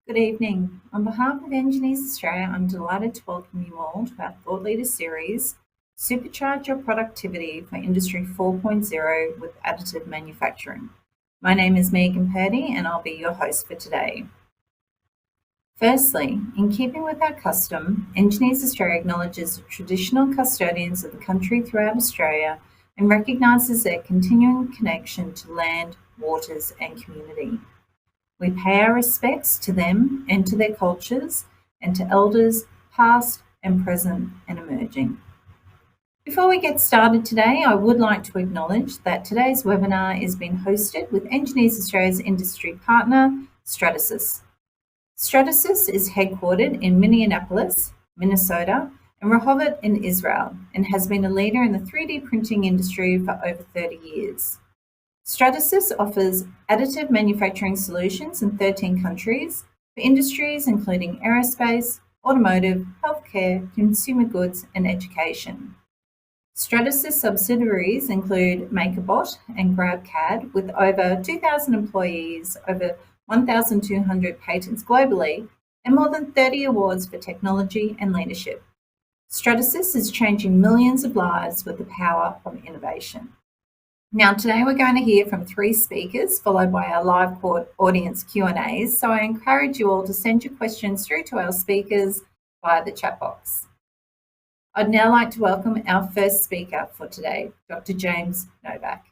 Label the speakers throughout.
Speaker 1: Good evening. On behalf of Engineers Australia, I'm delighted to welcome you all to our Thought Leader series, Supercharge Your Productivity for Industry 4.0 with Additive Manufacturing. My name is Megan Purdy and I'll be your host for today. Firstly, in keeping with our custom, Engineers Australia acknowledges the traditional custodians of the country throughout Australia and recognises their continuing connection to land, waters and community. We pay our respects to them and to their cultures and to elders past and present and emerging. Before we get started today, I would like to acknowledge that today's webinar is being hosted with Engineers Australia's industry partner, Stratasys. Stratasys is headquartered in Minneapolis, Minnesota, and Rehovot in Israel, and has been a leader in the 3D printing industry for over 30 years. Stratasys offers additive manufacturing solutions in 13 countries for industries including aerospace, automotive, healthcare, consumer goods, and education. Stratasys subsidiaries include MakerBot and GrabCAD, with over 2,000 employees, over 1,200 patents globally, and more than 30 awards for technology and leadership. Stratasys is changing millions of lives with the power of innovation. Now, today we're going to hear from 3 speakers, followed by our live audience Q&As. So I encourage you all to send your questions through to our speakers via the chat box. I'd now like to welcome our first speaker for today, Dr. James Novak.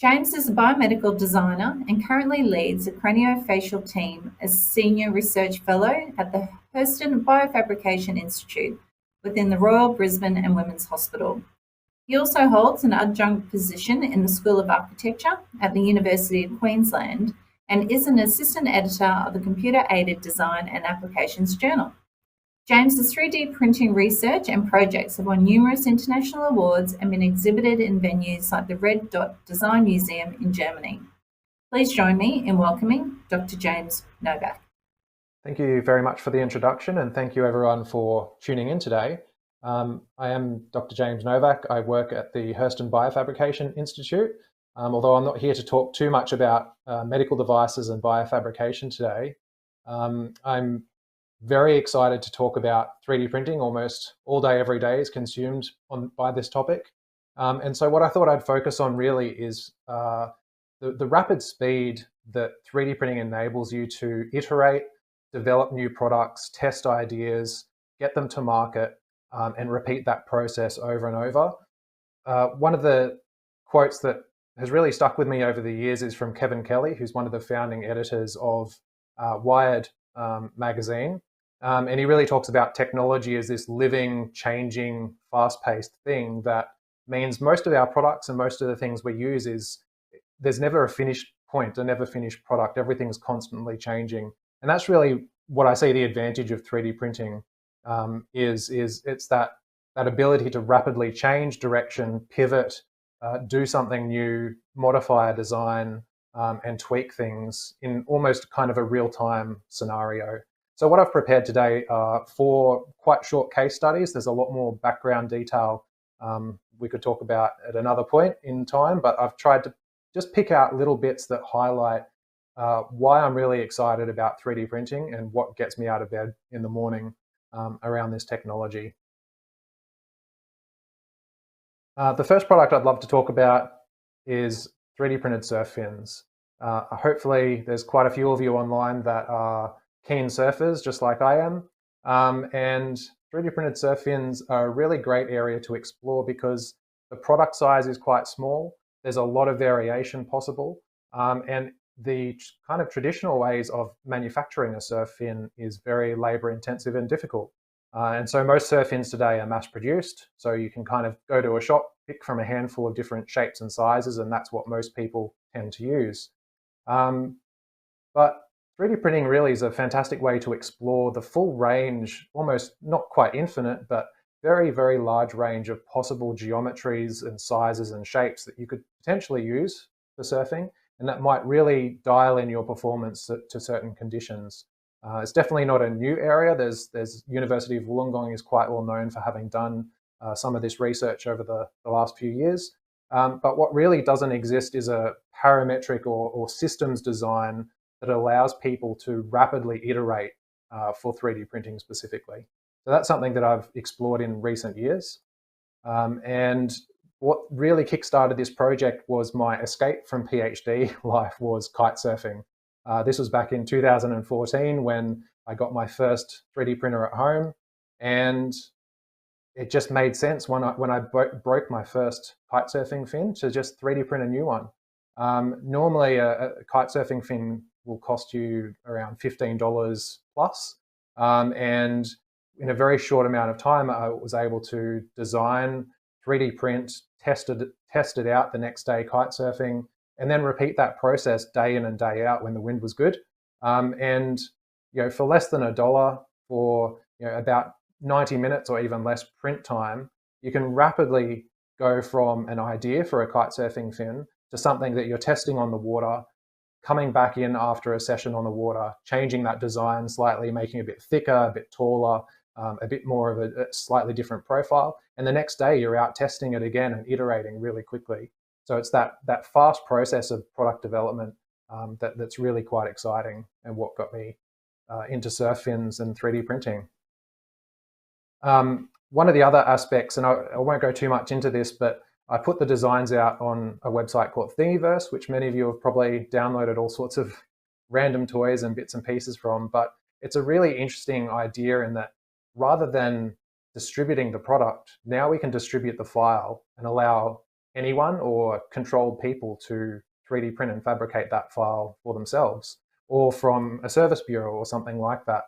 Speaker 1: James is a biomedical designer and currently leads the craniofacial team as Senior Research Fellow at the Hurston Biofabrication Institute within the Royal Brisbane and Women's Hospital. He also holds an adjunct position in the School of Architecture at the University of Queensland and is an assistant editor of the Computer Aided Design and Applications Journal. James's 3D printing research and projects have won numerous international awards and been exhibited in venues like the Red Dot Design Museum in Germany. Please join me in welcoming Dr. James Novak.
Speaker 2: Thank you very much for the introduction, and thank you everyone for tuning in today. I am Dr. James Novak. I work at the Hurston Biofabrication Institute, although I'm not here to talk too much about medical devices and biofabrication today. I'm very excited to talk about 3D printing. Almost all day, every day is consumed by this topic. And so what I thought I'd focus on really is the rapid speed that 3D printing enables you to iterate, develop new products, test ideas, get them to market, and repeat that process over and over. One of the quotes that has really stuck with me over the years is from Kevin Kelly, who's one of the founding editors of Wired magazine. And he really talks about technology as this living, changing, fast-paced thing that means most of our products and most of the things we use there's never a finished point, a never finished product. Everything's constantly changing. And that's really what I see the advantage of 3D printing is it's that ability to rapidly change direction, pivot, do something new, modify a design, and tweak things in almost kind of a real-time scenario. So what I've prepared today are 4 quite short case studies. There's a lot more background detail we could talk about at another point in time, but I've tried to just pick out little bits that highlight why I'm really excited about 3D printing and what gets me out of bed in the morning around this technology. The first product I'd love to talk about is 3D printed surf fins. Hopefully there's quite a few of you online that are keen surfers, just like I am. And 3D printed surf fins are a really great area to explore because the product size is quite small. There's a lot of variation possible. And the kind of traditional ways of manufacturing a surf fin is very labor intensive and difficult. And so most surf fins today are mass produced. So you can kind of go to a shop, pick from a handful of different shapes and sizes, and that's what most people tend to use. But 3D printing really is a fantastic way to explore the full range, almost not quite infinite, but very, very large range of possible geometries and sizes and shapes that you could potentially use for surfing, and that might really dial in your performance to certain conditions. It's definitely not a new area. There's University of Wollongong is quite well known for having done some of this research over the last few years. But what really doesn't exist is a parametric or systems design that allows people to rapidly iterate for 3D printing specifically. So that's something that I've explored in recent years. And what really kickstarted this project was my escape from PhD life was kite surfing. This was back in 2014 when I got my first 3D printer at home, and it just made sense when I broke my first kite surfing fin to just 3D print a new one. Normally, a kite surfing fin will cost you around $15 plus, and in a very short amount of time, I was able to design, 3D print, test it out the next day kite surfing, and then repeat that process day in and day out when the wind was good. And for less than $1 for about 90 minutes or even less print time, you can rapidly go from an idea for a kite surfing fin to something that you're testing on the water, coming back in after a session on the water, changing that design slightly, making it a bit thicker, a bit taller, a bit more of a slightly different profile. And the next day you're out testing it again and iterating really quickly. So it's that fast process of product development that's really quite exciting and what got me into surf fins and 3D printing. One of the other aspects, and I won't go too much into this, but I put the designs out on a website called Thingiverse, which many of you have probably downloaded all sorts of random toys and bits and pieces from. But it's a really interesting idea in that rather than distributing the product, now we can distribute the file and allow anyone or controlled people to 3D print and fabricate that file for themselves, or from a service bureau or something like that.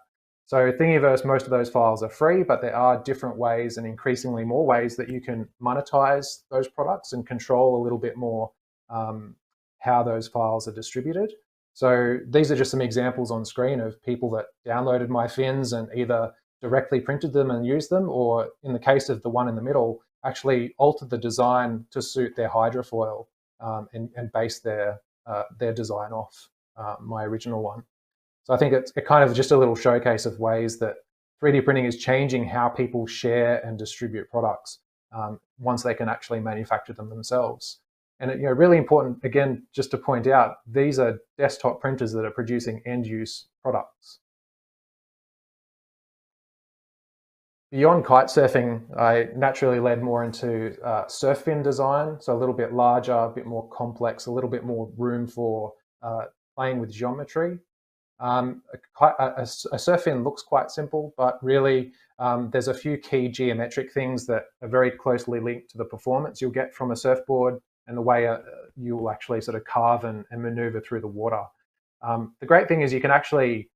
Speaker 2: So Thingiverse, most of those files are free, but there are different ways and increasingly more ways that you can monetize those products and control a little bit more how those files are distributed. So these are just some examples on screen of people that downloaded my fins and either directly printed them and used them, or in the case of the one in the middle, actually altered the design to suit their hydrofoil and based their design off my original one. So I think it's kind of just a little showcase of ways that 3D printing is changing how people share and distribute products once they can actually manufacture them themselves. And really important, again, just to point out, these are desktop printers that are producing end-use products. Beyond kite surfing, I naturally led more into surf fin design, so a little bit larger, a bit more complex, a little bit more room for playing with geometry. A surf fin looks quite simple, but really there's a few key geometric things that are very closely linked to the performance you'll get from a surfboard and the way you will actually sort of carve and maneuver through the water. The great thing is you can actually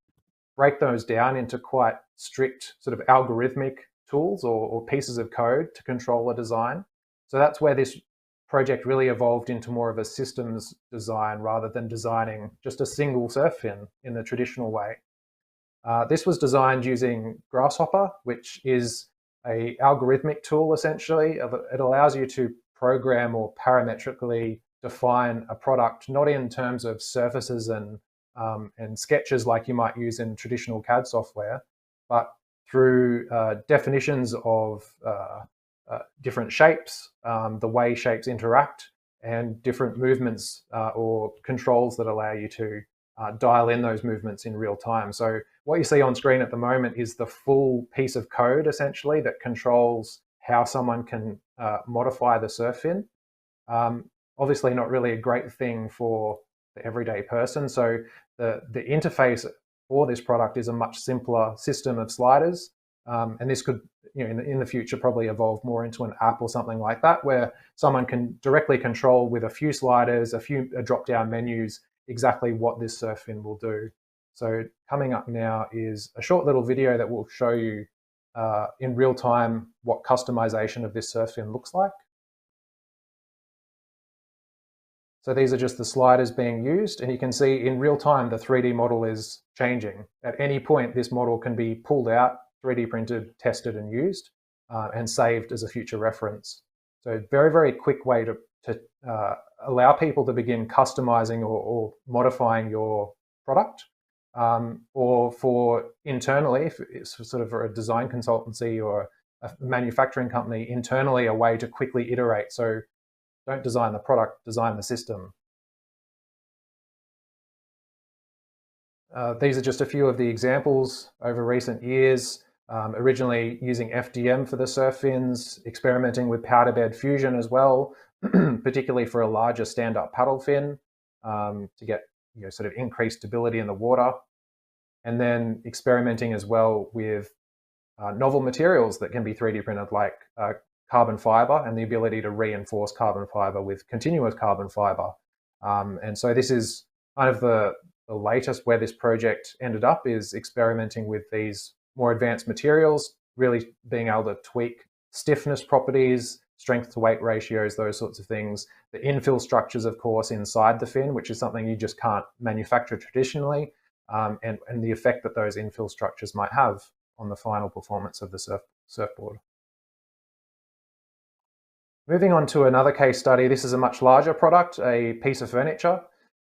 Speaker 2: break those down into quite strict sort of algorithmic tools or pieces of code to control a design. So that's where this project really evolved into more of a systems design rather than designing just a single surf fin in the traditional way. This was designed using Grasshopper, which is an algorithmic tool essentially. It allows you to program or parametrically define a product, not in terms of surfaces and sketches like you might use in traditional CAD software, but through definitions of different shapes, the way shapes interact, and different movements or controls that allow you to dial in those movements in real time. So what you see on screen at the moment is the full piece of code, essentially, that controls how someone can modify the surf fin. Obviously not really a great thing for the everyday person. So the interface for this product is a much simpler system of sliders. And this could, in the future, probably evolve more into an app or something like that, where someone can directly control with a few sliders, a few drop-down menus, exactly what this surf fin will do. So coming up now is a short little video that will show you in real time what customization of this surf fin looks like. So these are just the sliders being used, and you can see in real time the 3D model is changing. At any point, this model can be pulled out, 3D printed, tested and used, and saved as a future reference. So very, very quick way to allow people to begin customizing or modifying your product, or for internally, if it's sort of a design consultancy or a manufacturing company, internally a way to quickly iterate. So don't design the product, design the system. These are just a few of the examples over recent years. Originally using FDM for the surf fins, experimenting with powder bed fusion as well, particularly for a larger stand-up paddle fin to get sort of increased stability in the water. And then experimenting as well with novel materials that can be 3D printed, like carbon fiber and the ability to reinforce carbon fiber with continuous carbon fiber. And so this is kind of the latest where this project ended up, is experimenting with these more advanced materials, really being able to tweak stiffness properties, strength to weight ratios, those sorts of things. The infill structures, of course, inside the fin, which is something you just can't manufacture traditionally, and the effect that those infill structures might have on the final performance of the surfboard. Moving on to another case study, this is a much larger product, a piece of furniture.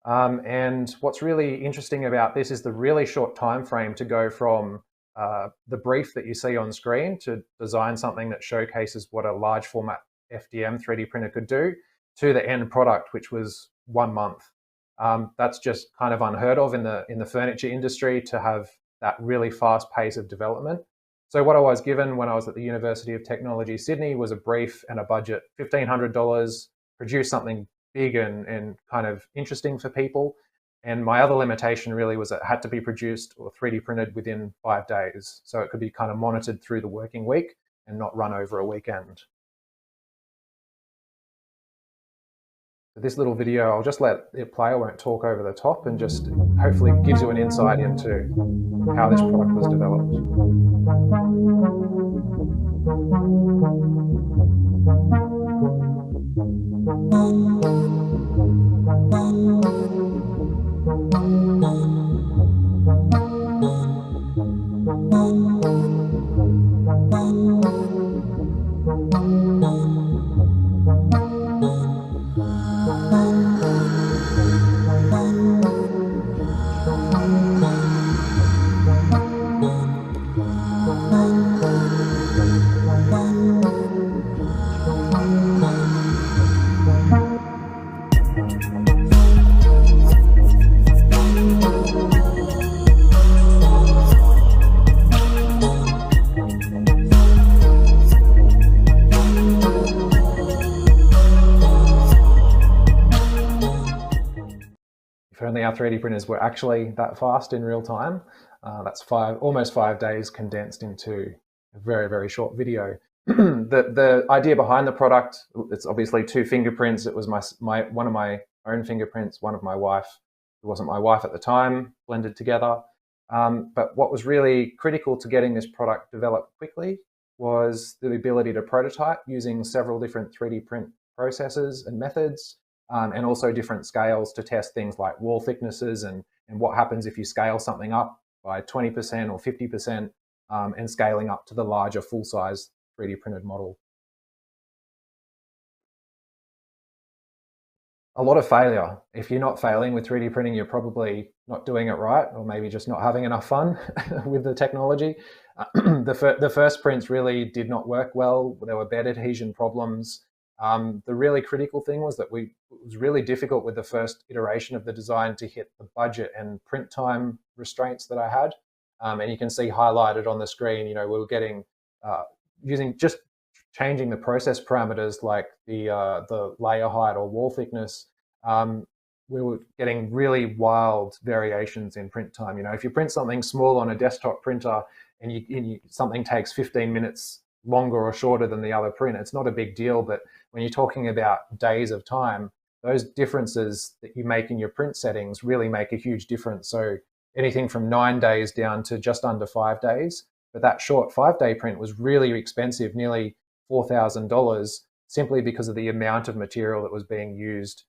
Speaker 2: And what's really interesting about this is the really short time frame to go from the brief that you see on screen to design something that showcases what a large format FDM 3D printer could do, to the end product, which was 1 month. That's just kind of unheard of in the furniture industry, to have that really fast pace of development. So what I was given when I was at the University of Technology, Sydney, was a brief and a budget, $1,500, produce something big and kind of interesting for people. And my other limitation really was it had to be produced or 3D printed within 5 days. So it could be kind of monitored through the working week and not run over a weekend. This little video, I'll just let it play, I won't talk over the top, and just hopefully gives you an insight into how this product was developed. If only our 3D printers were actually that fast in real time. That's almost 5 days condensed into a very, very short video. The idea behind the product, it's obviously 2 fingerprints. It was one of my own fingerprints, one of my wife, who wasn't my wife at the time, blended together. But what was really critical to getting this product developed quickly was the ability to prototype using several different 3D print processes and methods, and also different scales to test things like wall thicknesses and what happens if you scale something up by 20% or 50%, and scaling up to the larger full-size 3D printed model. A lot of failure. If you're not failing with 3D printing, you're probably not doing it right, or maybe just not having enough fun with the technology. The first prints really did not work well. There were bed adhesion problems. The really critical thing was that it was really difficult with the first iteration of the design to hit the budget and print time restraints that I had. And you can see highlighted on the screen, we were getting, just changing the process parameters like the layer height or wall thickness, we were getting really wild variations in print time. If you print something small on a desktop printer and something takes 15 minutes longer or shorter than the other print, it's not a big deal. But when you're talking about days of time, those differences that you make in your print settings really make a huge difference. So anything from 9 days down to just under 5 days. But that short 5-day print was really expensive, nearly $4,000, simply because of the amount of material that was being used,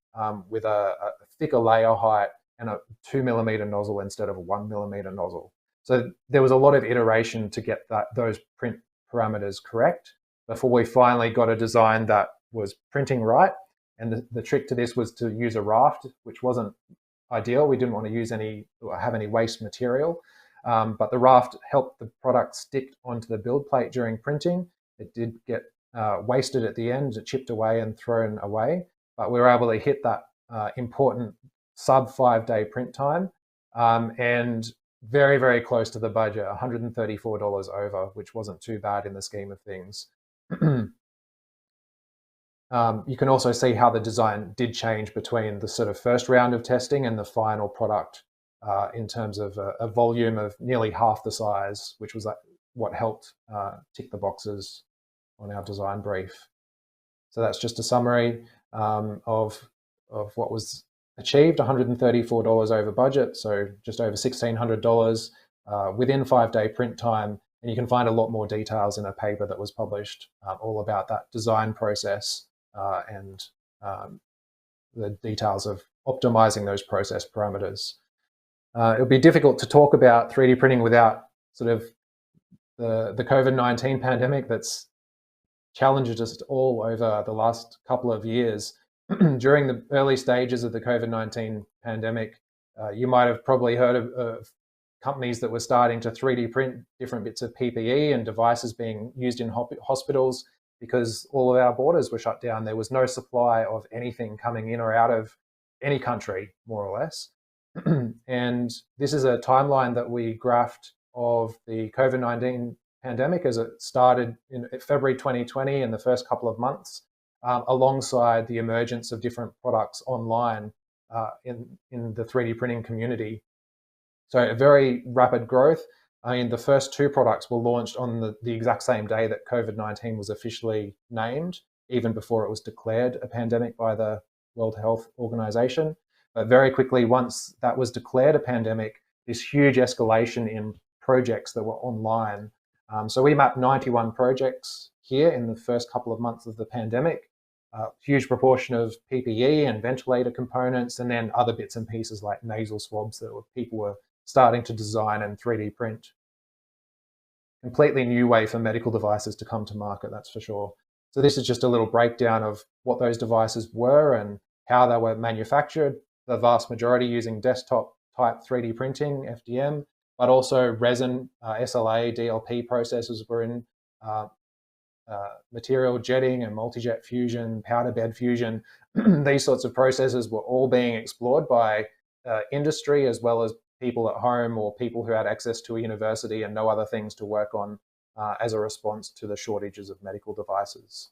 Speaker 2: with a thicker layer height and a 2mm nozzle instead of a 1mm nozzle. So there was a lot of iteration to get those print parameters correct before we finally got a design that was printing right. And the trick to this was to use a raft, which wasn't ideal. We didn't want to have any waste material, but the raft helped the product stick onto the build plate during printing. It did get wasted at the end, it chipped away and thrown away, but we were able to hit that important sub 5-day print time and very, very close to the budget, $134 over, which wasn't too bad in the scheme of things. You can also see how the design did change between the sort of first round of testing and the final product in terms of a volume of nearly half the size, which was what helped tick the boxes on our design brief. So that's just a summary of what was achieved, $134 over budget, so just over $1,600 within 5-day print time. And you can find a lot more details in a paper that was published all about that design process and the details of optimizing those process parameters. It would be difficult to talk about 3D printing without sort of the COVID-19 pandemic that's challenged us all over the last couple of years. During the early stages of the COVID-19 pandemic, you might have probably heard of companies that were starting to 3D print different bits of PPE and devices being used in hospitals because all of our borders were shut down. There was no supply of anything coming in or out of any country, more or less. And this is a timeline that we graphed of the COVID-19 pandemic as it started in February 2020 in the first couple of months, alongside the emergence of different products online in the 3D printing community. So a very rapid growth. I mean, the first 2 products were launched on the exact same day that COVID-19 was officially named, even before it was declared a pandemic by the World Health Organization. But very quickly, once that was declared a pandemic, this huge escalation in projects that were online. So we mapped 91 projects here in the first couple of months of the pandemic, huge proportion of PPE and ventilator components, and then other bits and pieces like nasal swabs that people were starting to design and 3D print. Completely new way for medical devices to come to market, that's for sure. So this is just a little breakdown of what those devices were and how they were manufactured, the vast majority using desktop type 3D printing, FDM, but also resin, SLA, DLP processes were in, material jetting and multi-jet fusion, powder bed fusion. These sorts of processes were all being explored by industry as well as people at home or people who had access to a university and no other things to work on as a response to the shortages of medical devices.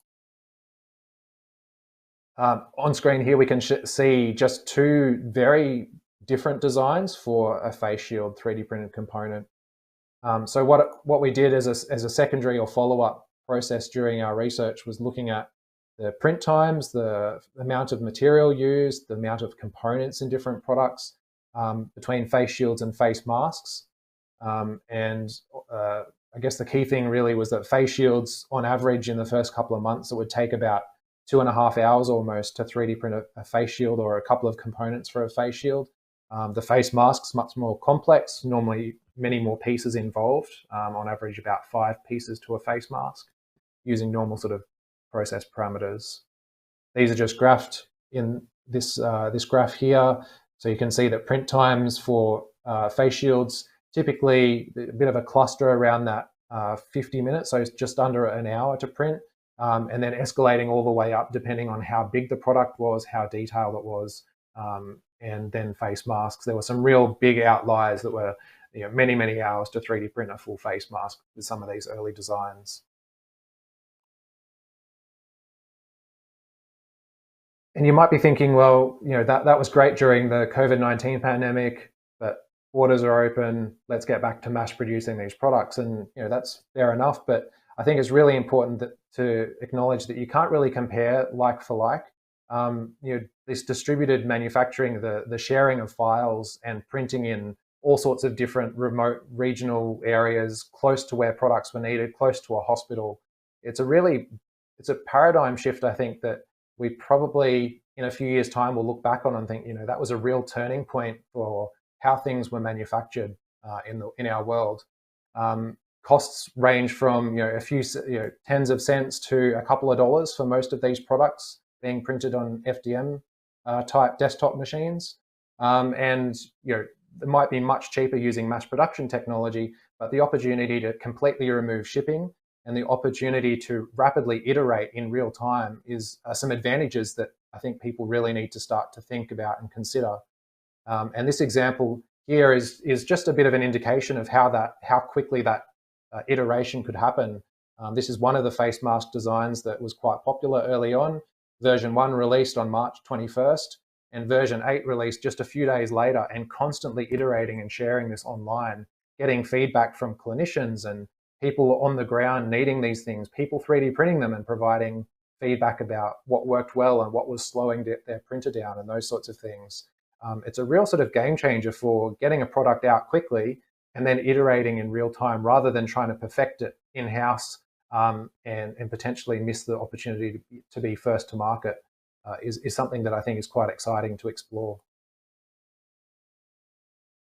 Speaker 2: On screen here, we can see just 2 very different designs for a face shield 3D printed component. So what we did as a secondary or follow-up process during our research was looking at the print times, the amount of material used, the amount of components in different products between face shields and face masks. I guess the key thing really was that face shields, on average in the first couple of months, it would take about 2.5 hours almost to 3D print a face shield or a couple of components for a face shield. The face mask's much more complex, normally many more pieces involved, on average about 5 pieces to a face mask, using normal sort of process parameters. These are just graphed in this graph here. So you can see that print times for face shields, typically a bit of a cluster around that 50 minutes, so it's just under an hour to print, and then escalating all the way up depending on how big the product was, how detailed it was, and then face masks. There were some real big outliers that were many, many hours to 3D print a full face mask with some of these early designs. And you might be thinking, well, that was great during the COVID-19 pandemic, but borders are open, let's get back to mass producing these products. And that's fair enough, but I think it's really important to acknowledge that you can't really compare like for like. This distributed manufacturing, the sharing of files and printing in all sorts of different remote regional areas close to where products were needed, close to a hospital. It's a paradigm shift, I think, that we probably in a few years' time will look back on and think, that was a real turning point for how things were manufactured in our world. Costs range from a few tens of cents to a couple of dollars for most of these products being printed on FDM type desktop machines, and it might be much cheaper using mass production technology, but the opportunity to completely remove shipping and the opportunity to rapidly iterate in real time is some advantages that I think people really need to start to think about and consider. And this example here is just a bit of an indication of how quickly that iteration could happen. This is one of the face mask designs that was quite popular early on. Version 1 released on March 21st, and version 8 released just a few days later, and constantly iterating and sharing this online, getting feedback from clinicians and people on the ground needing these things, people 3D printing them and providing feedback about what worked well and what was slowing their printer down and those sorts of things. It's a real sort of game changer for getting a product out quickly and then iterating in real time rather than trying to perfect it in-house and potentially miss the opportunity to be first to market is something that I think is quite exciting to explore.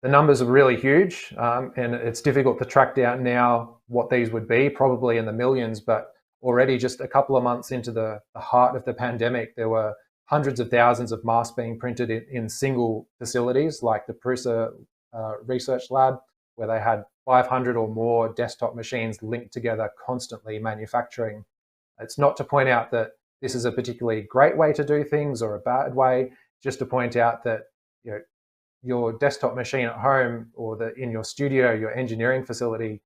Speaker 2: The numbers are really huge, and it's difficult to track down now what these would be, probably in the millions, but already just a couple of months into the heart of the pandemic, there were hundreds of thousands of masks being printed in single facilities like the Prusa Research Lab, where they had 500 or more desktop machines linked together, constantly manufacturing. It's not to point out that this is a particularly great way to do things or a bad way, just to point out that your desktop machine at home or in your studio, your engineering facility,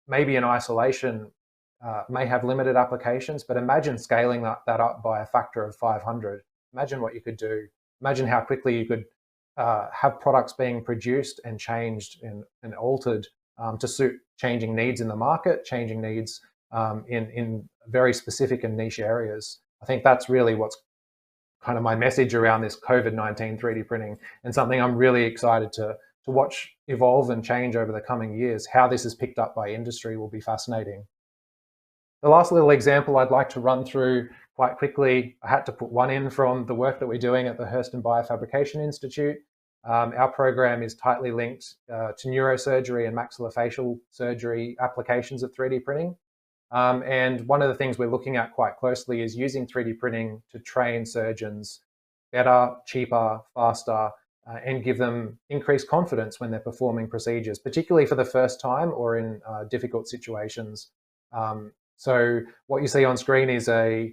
Speaker 2: maybe in isolation, may have limited applications, but imagine scaling that up by a factor of 500. Imagine what you could do. Imagine how quickly you could have products being produced and changed and altered to suit changing needs in the market, changing needs in very specific and niche areas. I think that's really what's kind of my message around this COVID-19 3D printing, and something I'm really excited to watch evolve and change over the coming years. How this is picked up by industry will be fascinating. The last little example I'd like to run through quite quickly, I had to put one in from the work that we're doing at the Hurston Biofabrication Institute. Our program is tightly linked to neurosurgery and maxillofacial surgery applications of 3D printing. And one of the things we're looking at quite closely is using 3D printing to train surgeons better, cheaper, faster, and give them increased confidence when they're performing procedures, particularly for the first time or in difficult situations. So what you see on screen is a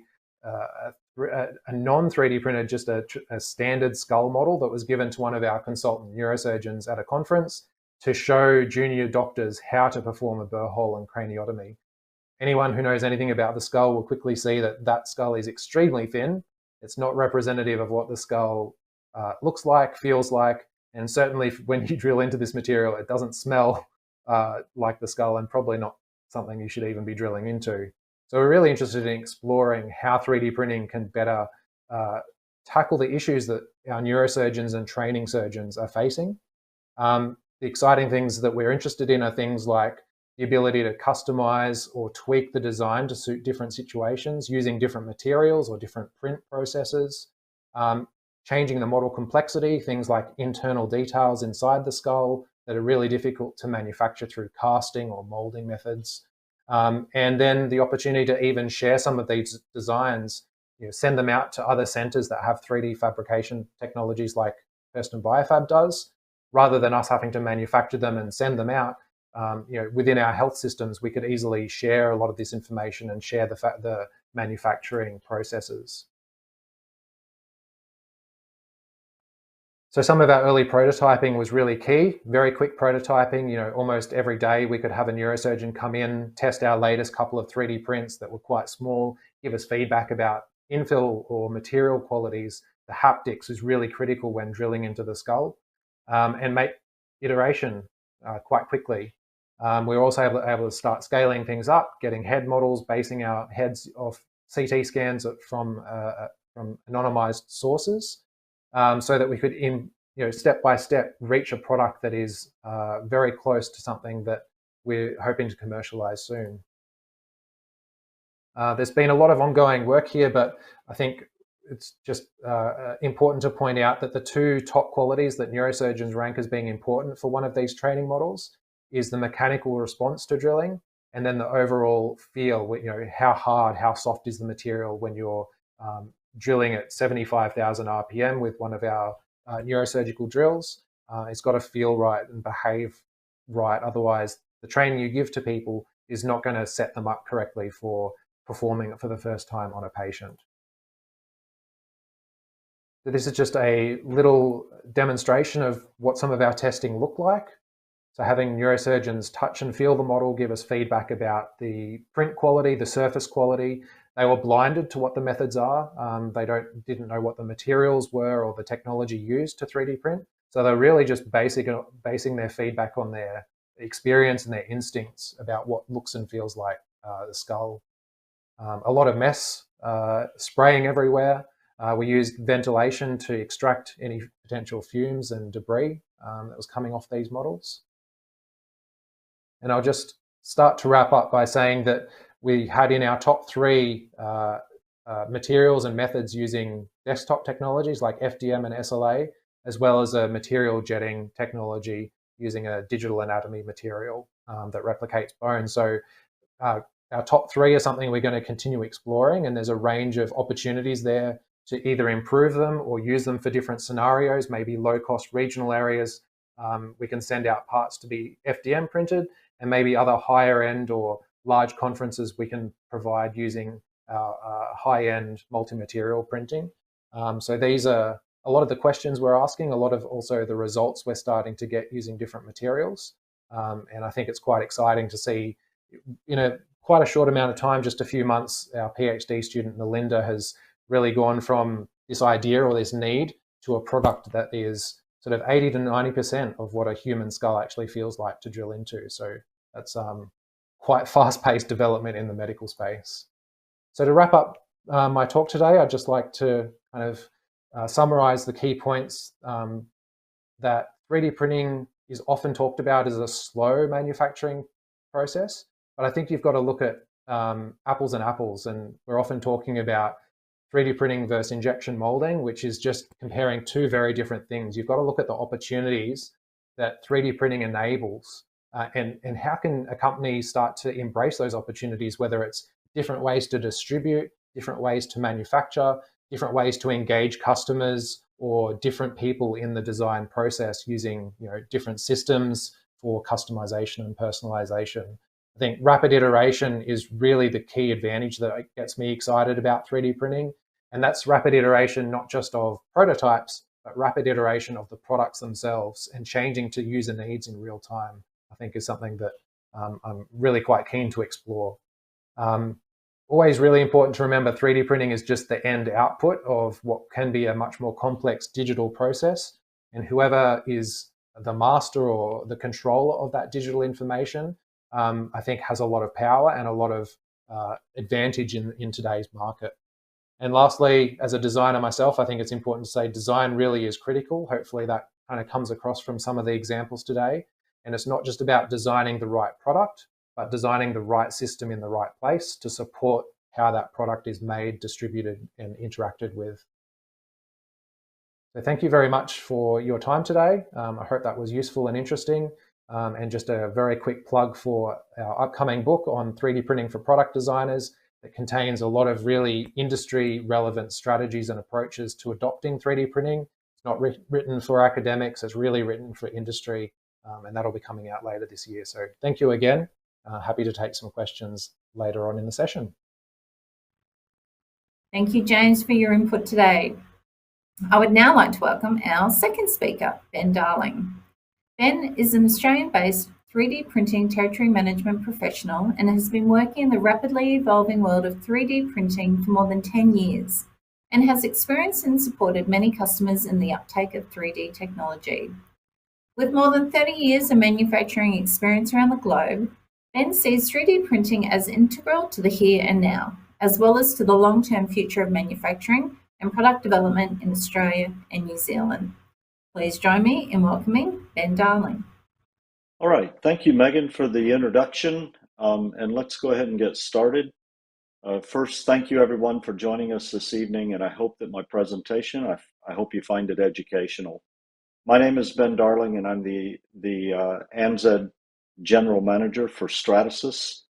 Speaker 2: non-3D printed, just a standard skull model that was given to one of our consultant neurosurgeons at a conference to show junior doctors how to perform a burr hole and craniotomy. Anyone who knows anything about the skull will quickly see that that skull is extremely thin. It's not representative of what the skull looks like, feels like, and certainly when you drill into this material, it doesn't smell like the skull, and probably not something you should even be drilling into. So we're really interested in exploring how 3D printing can better tackle the issues that our neurosurgeons and training surgeons are facing. The exciting things that we're interested in are things like the ability to customize or tweak the design to suit different situations using different materials or different print processes, changing the model complexity, things like internal details inside the skull that are really difficult to manufacture through casting or molding methods. And then the opportunity to even share some of these designs, send them out to other centers that have 3D fabrication technologies like Hurston Biofab does, rather than us having to manufacture them and send them out. Within our health systems, we could easily share a lot of this information and share the manufacturing processes. So some of our early prototyping was really key, very quick prototyping. Almost every day we could have a neurosurgeon come in, test our latest couple of 3D prints that were quite small, give us feedback about infill or material qualities. The haptics is really critical when drilling into the skull, and make iteration quite quickly. We were also able to start scaling things up, getting head models, basing our heads off CT scans from anonymized sources, so that we could, step by step, reach a product that is very close to something that we're hoping to commercialize soon. There's been a lot of ongoing work here, but I think it's just important to point out that the two top qualities that neurosurgeons rank as being important for one of these training models is the mechanical response to drilling, and then the overall feel, how hard, how soft is the material when you're drilling at 75,000 RPM with one of our neurosurgical drills. It's got to feel right and behave right. Otherwise, the training you give to people is not going to set them up correctly for performing it for the first time on a patient. So this is just a little demonstration of what some of our testing looked like. So having neurosurgeons touch and feel the model, give us feedback about the print quality, the surface quality. They were blinded to what the methods are. They didn't know what the materials were or the technology used to 3D print. So they're really just basing their feedback on their experience and their instincts about what looks and feels like the skull. A lot of mess, spraying everywhere. We used ventilation to extract any potential fumes and debris that was coming off these models. And I'll just start to wrap up by saying that we had in our top 3 materials and methods using desktop technologies like FDM and SLA, as well as a material jetting technology using a digital anatomy material that replicates bone. So our top 3 are something we're going to continue exploring, and there's a range of opportunities there to either improve them or use them for different scenarios, maybe low-cost regional areas. We can send out parts to be FDM printed, and maybe other higher end or large conferences we can provide using our high-end multi-material printing. So these are a lot of the questions we're asking, a lot of also the results we're starting to get using different materials. And I think it's quite exciting to see, quite a short amount of time, just a few months, our PhD student Nalinda has really gone from this idea or this need to a product that is sort of 80 to 90% of what a human skull actually feels like to drill into. So that's quite fast-paced development in the medical space. So to wrap up my talk today, I'd just like to kind of summarize the key points that 3D printing is often talked about as a slow manufacturing process, but I think you've got to look at apples and apples, and we're often talking about 3D printing versus injection molding, which is just comparing 2 very different things. You've got to look at the opportunities that 3D printing enables, and how can a company start to embrace those opportunities, whether it's different ways to distribute, different ways to manufacture, different ways to engage customers, or different people in the design process using different systems for customization and personalization. I think rapid iteration is really the key advantage that gets me excited about 3D printing. And that's rapid iteration, not just of prototypes, but rapid iteration of the products themselves, and changing to user needs in real time, I think is something that I'm really quite keen to explore. Always really important to remember 3D printing is just the end output of what can be a much more complex digital process. And whoever is the master or the controller of that digital information, I think has a lot of power and a lot of advantage in today's market. And lastly, as a designer myself, I think it's important to say design really is critical. Hopefully that kind of comes across from some of the examples today. And it's not just about designing the right product, but designing the right system in the right place to support how that product is made, distributed, and interacted with. So thank you very much for your time today. I hope that was useful and interesting. And just a very quick plug for our upcoming book on 3D printing for product designers that contains a lot of really industry relevant strategies and approaches to adopting 3D printing. It's not written for academics, it's really written for industry, and that'll be coming out later this year. So thank you again. Happy to take some questions later on in the session.
Speaker 1: Thank you, James, for your input today. I would now like to welcome our second speaker, Ben Darling. Ben is an Australian-based 3D printing territory management professional and has been working in the rapidly evolving world of 3D printing for more than 10 years and has experienced and supported many customers in the uptake of 3D technology. With more than 30 years of manufacturing experience around the globe, Ben sees 3D printing as integral to the here and now, as well as to the long-term future of manufacturing and product development in Australia and New Zealand. Please join me in welcoming Ben Darling.
Speaker 3: All right, thank you, Megan, for the introduction, and let's go ahead and get started. First, thank you everyone for joining us this evening, and I hope that my presentation, I hope you find it educational. My name is Ben Darling, and I'm the ANZ General Manager for Stratasys,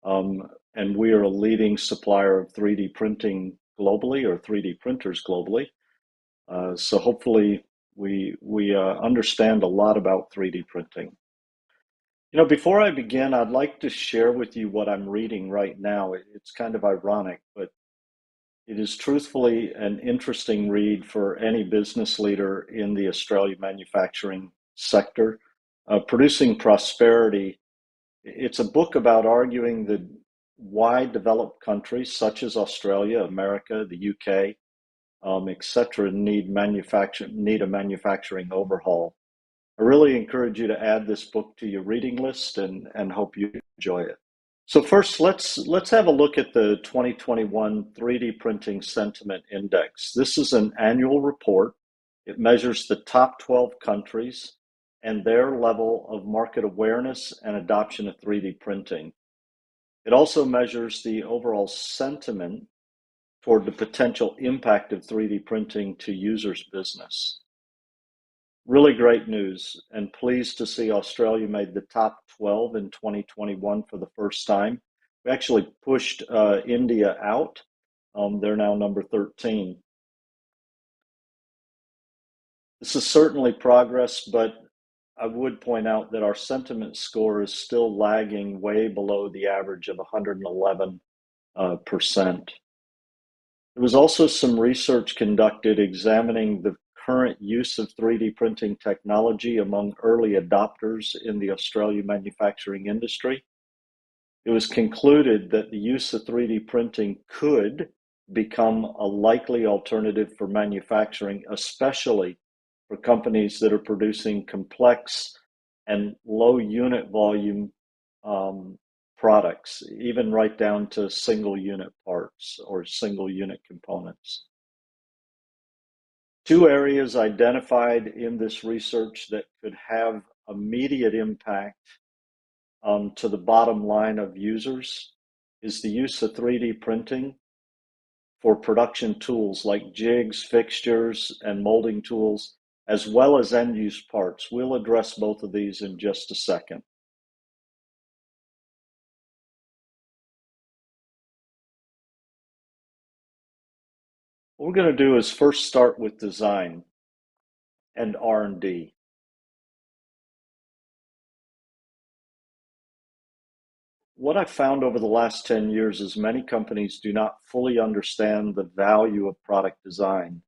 Speaker 3: and we are a leading supplier of 3D printing globally, or 3D printers globally. So hopefully we understand a lot about 3D printing. Before I begin, I'd like to share with you what I'm reading right now. It's kind of ironic, but It is truthfully an interesting read for any business leader in the Australian manufacturing sector. Producing Prosperity, it's a book about arguing why developed countries such as Australia, America, the UK, etc., need a manufacturing overhaul. I really encourage you to add this book to your reading list and hope you enjoy it. So first, let's have a look at the 2021 3D Printing Sentiment Index. This is an annual report. It measures the top 12 countries and their level of market awareness and adoption of 3D printing. It also measures the overall sentiment toward the potential impact of 3D printing to users' business. Really great news, and pleased to see Australia made the top 12 in 2021 for the first time. We actually pushed India out. They're now number 13. This is certainly progress, but I would point out that our sentiment score is still lagging way below the average of 111%. There was also some research conducted examining the current use of 3D printing technology among early adopters in the Australian manufacturing industry. It was concluded that the use of 3D printing could become a likely alternative for manufacturing, especially for companies that are producing complex and low unit volume products, even right down to single unit parts or single unit components. Two areas identified in this research that could have immediate impact to the bottom line of users is the use of 3D printing for production tools like jigs, fixtures, and molding tools, as well as end-use parts. We'll address both of these in just a second. What we're going to do is first start with design and R&D. What I've found over the last 10 years is many companies do not fully understand the value of product design,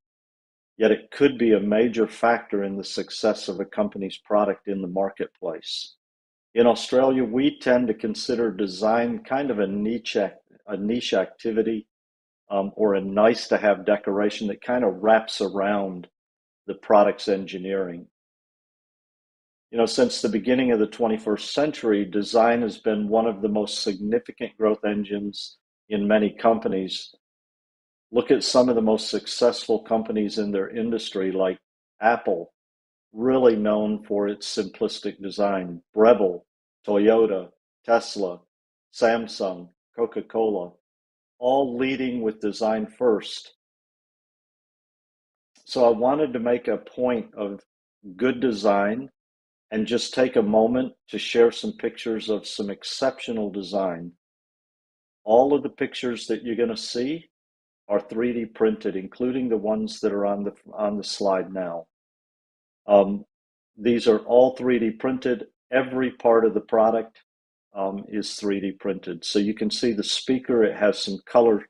Speaker 3: yet it could be a major factor in the success of a company's product in the marketplace. In Australia, we tend to consider design kind of a niche activity or a nice to have decoration that kind of wraps around the product's engineering. You know, since the beginning of the 21st century, design has been one of the most significant growth engines in many companies. Look at some of the most successful companies in their industry, like Apple, really known for its simplistic design, Breville, Toyota, Tesla, Samsung, Coca-Cola, all leading with design first. So I wanted to make a point of good design and just take a moment to share some pictures of some exceptional design. All of the pictures that you're going to see are 3D printed, including the ones that are on the slide now. These are all 3D printed. Every part of the product is 3D printed. So you can see the speaker. It has some color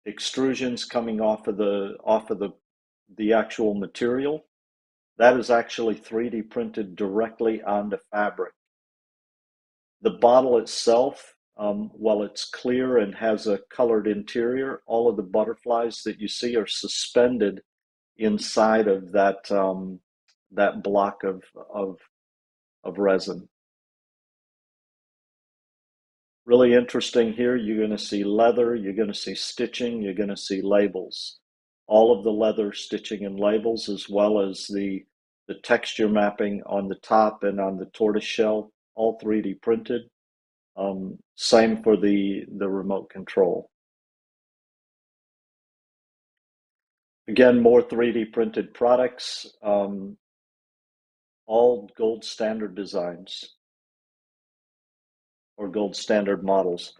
Speaker 3: extrusions coming off of the actual material. That is actually 3D printed directly onto fabric. The bottle itself, while it's clear and has a colored interior, all of the butterflies that you see are suspended inside of that block of resin. Really interesting here, you're going to see leather, you're going to see stitching, you're going to see labels. All of the leather, stitching, and labels, as well as the texture mapping on the top and on the tortoise shell, all 3D printed. Same for the remote control. Again, more 3D printed products, all gold standard designs or gold standard models.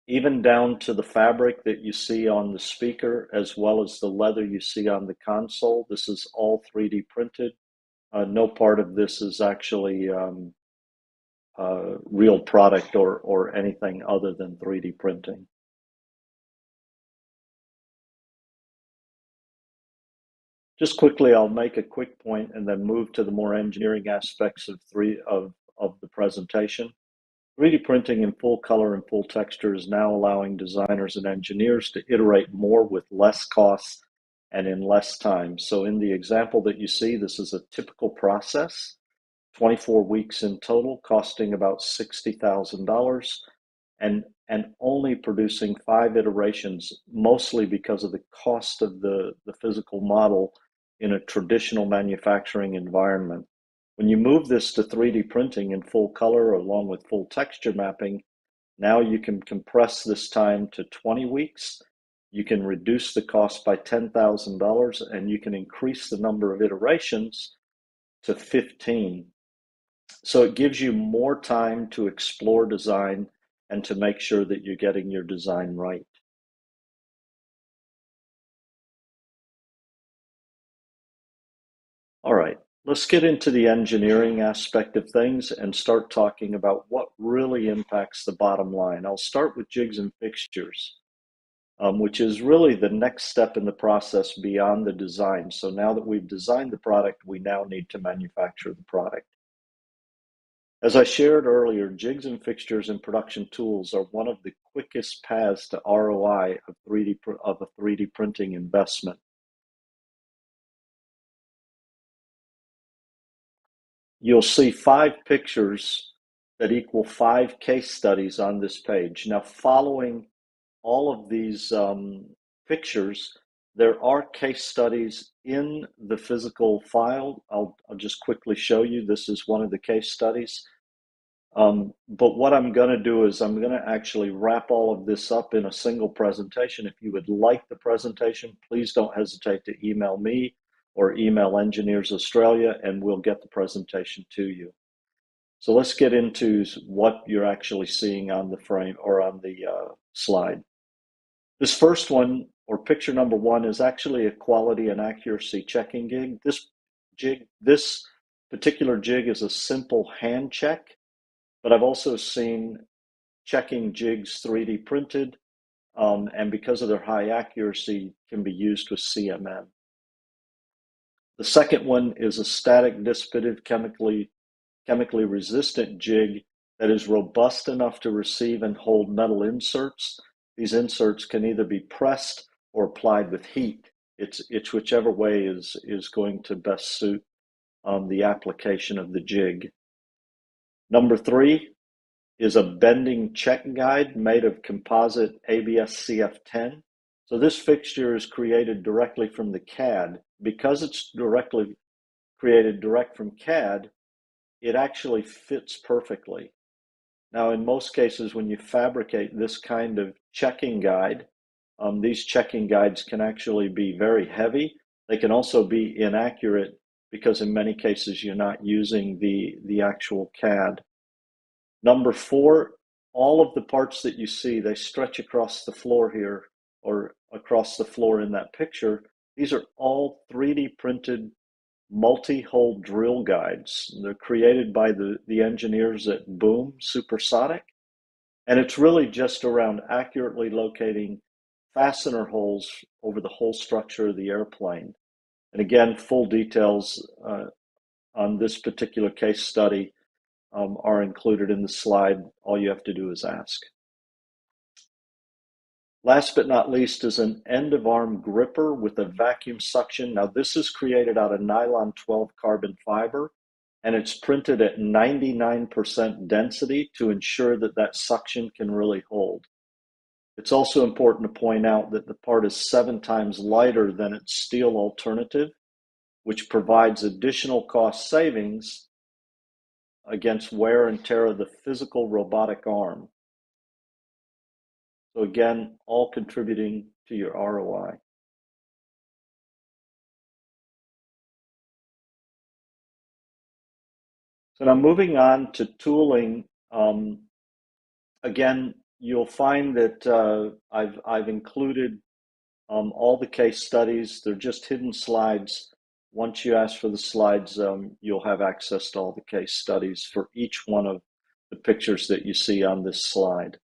Speaker 3: Even down to the fabric that you see on the speaker, as well as the leather you see on the console. This is all 3D printed. No part of this is actually real product or anything other than 3D printing. Just quickly, I'll make a quick point and then move to the more engineering aspects of the presentation. 3D printing in full color and full texture is now allowing designers and engineers to iterate more with less costs and in less time. So in the example that you see, this is a typical process, 24 weeks in total, costing about $60,000 and only producing 5 iterations, mostly because of the cost of the physical model in a traditional manufacturing environment. When you move this to 3D printing in full color along with full texture mapping, now you can compress this time to 20 weeks. You can reduce the cost by $10,000 and you can increase the number of iterations to 15. So it gives you more time to explore design and to make sure that you're getting your design right. All right, let's get into the engineering aspect of things and start talking about what really impacts the bottom line. I'll start with jigs and fixtures, which is really the next step in the process beyond the design. So now that we've designed the product, we now need to manufacture the product. As I shared earlier, jigs and fixtures and production tools are one of the quickest paths to ROI of a 3D printing investment. You'll see 5 pictures that equal 5 case studies on this page. Now, following all of these pictures, there are case studies in the physical file. I'll just quickly show you. This is one of the case studies. But what I'm going to do is I'm going to actually wrap all of this up in a single presentation. If you would like the presentation, please don't hesitate to email me or email Engineers Australia and we'll get the presentation to you. So let's get into what you're actually seeing on the frame or on the slide. This first one, or picture number 1, is actually a quality and accuracy checking gig. This particular jig is a simple hand check. But I've also seen checking jigs 3D printed, and because of their high accuracy, can be used with CMM. The second one is a static dissipative chemically resistant jig that is robust enough to receive and hold metal inserts. These inserts can either be pressed or applied with heat. It's whichever way is going to best suit the application of the jig. Number 3 is a bending check guide made of composite ABS CF10. So this fixture is created directly from the CAD. Because it's created direct from CAD, it actually fits perfectly. Now, in most cases, when you fabricate this kind of checking guide, these checking guides can actually be very heavy. They can also be inaccurate because in many cases you're not using the actual CAD. Number 4, all of the parts that you see, they stretch across the floor here or across the floor in that picture. These are all 3D printed multi-hole drill guides. They're created by the engineers at Boom Supersonic. And it's really just around accurately locating fastener holes over the whole structure of the airplane. And again, full details on this particular case study are included in the slide. All you have to do is ask. Last but not least is an end-of-arm gripper with a vacuum suction. Now this is created out of nylon 12 carbon fiber and it's printed at 99% density to ensure that that suction can really hold. It's also important to point out that the part is 7 times lighter than its steel alternative, which provides additional cost savings against wear and tear of the physical robotic arm. So again, all contributing to your ROI. So now moving on to tooling, again, you'll find that I've included all the case studies. They're just hidden slides. Once you ask for the slides, you'll have access to all the case studies for each one of the pictures that you see on this slide.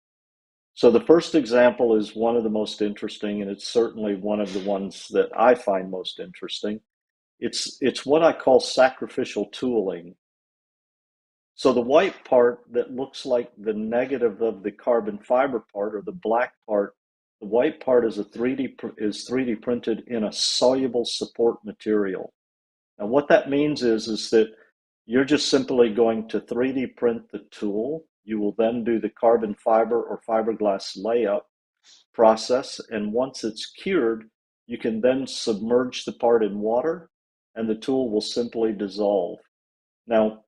Speaker 3: So the first example is one of the most interesting, and it's certainly one of the ones that I find most interesting. It's what I call sacrificial tooling. So the white part that looks like the negative of the carbon fiber part, or the black part, the white part is 3D printed in a soluble support material. Now what that means is that you're just simply going to 3D print the tool. You will then do the carbon fiber or fiberglass layup process, and once it's cured, you can then submerge the part in water and the tool will simply dissolve. Now,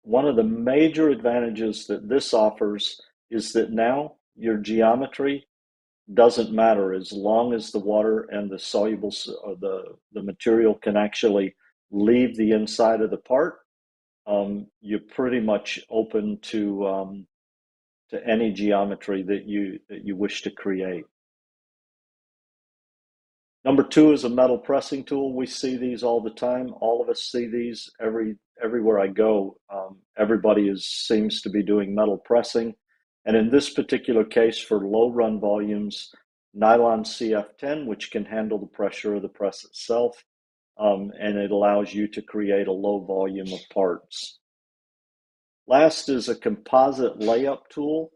Speaker 3: one of the major advantages that this offers is that now your geometry doesn't matter as long as the water and the soluble, or the material can actually leave the inside of the part. You're pretty much open to any geometry that you wish to create. Number two is a metal pressing tool. We see these all the time. All of us see these everywhere I go. Everybody seems to be doing metal pressing. And in this particular case, for low run volumes, nylon CF10, which can handle the pressure of the press itself, and it allows you to create a low volume of parts. Last is a composite layup tool.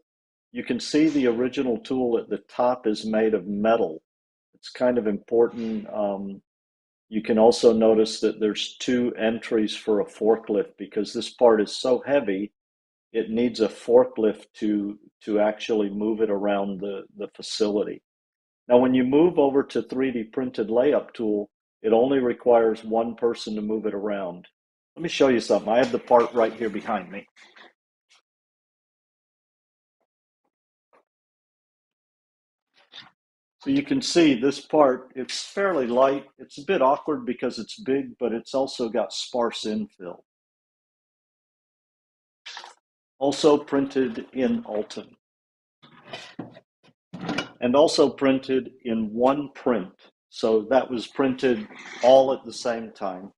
Speaker 3: You can see the original tool at the top is made of metal. It's kind of important. You can also notice that there's two entries for a forklift because this part is so heavy, it needs a forklift to actually move it around the facility. Now, when you move over to 3D printed layup tool, it only requires one person to move it around. Let me show you something. I have the part right here behind me. So you can see this part, it's fairly light. It's a bit awkward because it's big, but it's also got sparse infill. Also printed in Alton. And also printed in one print. So that was printed all at the same time.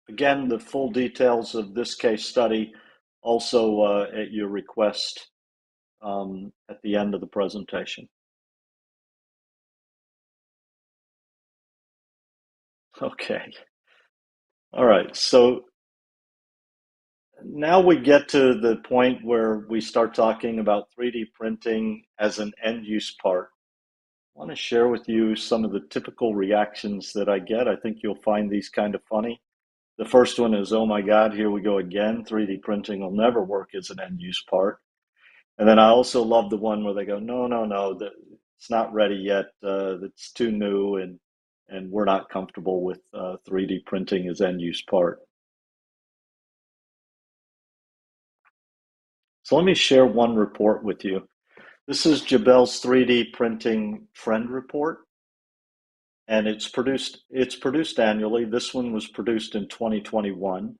Speaker 3: Again, the full details of this case study also at your request at the end of the presentation. Okay. All right. So now we get to the point where we start talking about 3D printing as an end-use part. I want to share with you some of the typical reactions that I get. I think you'll find these kind of funny. The first one is, oh my God, here we go again. 3D printing will never work as an end-use part. And then I also love the one where they go, no, it's not ready yet. It's too new, and we're not comfortable with 3D printing as end-use part. So let me share one report with you. This is Jabel's 3D printing trend report, and it's produced annually. This one was produced in 2021.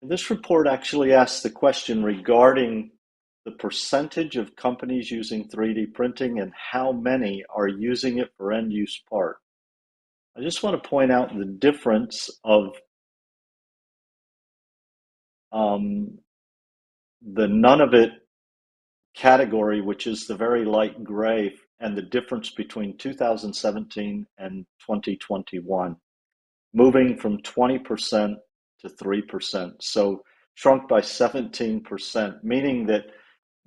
Speaker 3: And this report actually asks the question regarding the percentage of companies using 3D printing and how many are using it for end-use part. I just want to point out the difference of the none of it category, which is the very light gray, and the difference between 2017 and 2021, moving from 20% to 3%. So shrunk by 17%, meaning that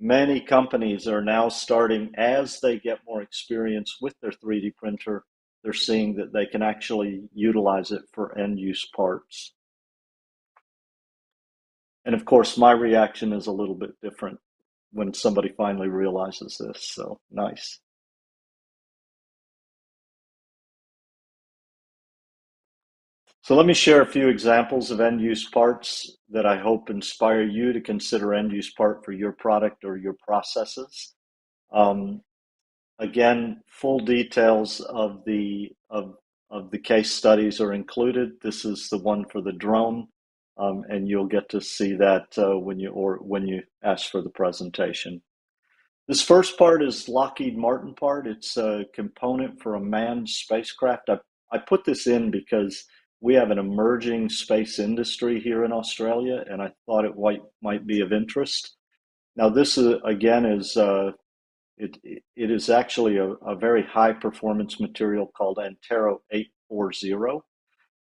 Speaker 3: many companies are now starting, as they get more experience with their 3D printer, they're seeing that they can actually utilize it for end-use parts. And of course, my reaction is a little bit different when somebody finally realizes this, so nice. So let me share a few examples of end-use parts that I hope inspire you to consider end-use part for your product or your processes. Again, full details of the case studies are included. This is the one for the drone, and you'll get to see that when you ask for the presentation. This first part is Lockheed Martin part. It's a component for a manned spacecraft. I put this in because we have an emerging space industry here in Australia, and I thought it might be of interest. Now, this is, again, it is actually a very high performance material called Antero 840.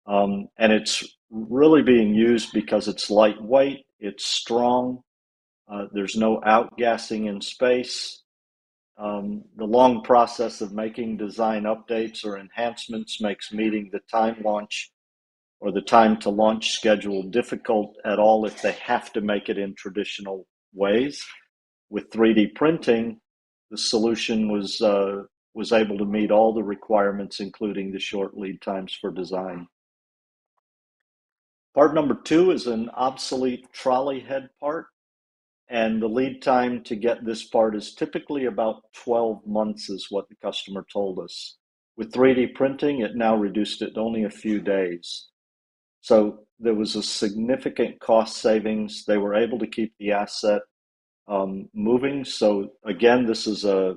Speaker 3: And it's really being used because it's lightweight, it's strong, there's no outgassing in space. The long process of making design updates or enhancements makes meeting the time launch or the time to launch schedule difficult at all if they have to make it in traditional ways. With 3D printing, the solution was able to meet all the requirements, including the short lead times for design. Part number 2 is an obsolete trolley head part, and the lead time to get this part is typically about 12 months is what the customer told us. With 3D printing, it now reduced it to only a few days. So there was a significant cost savings. They were able to keep the asset moving. So again, this is a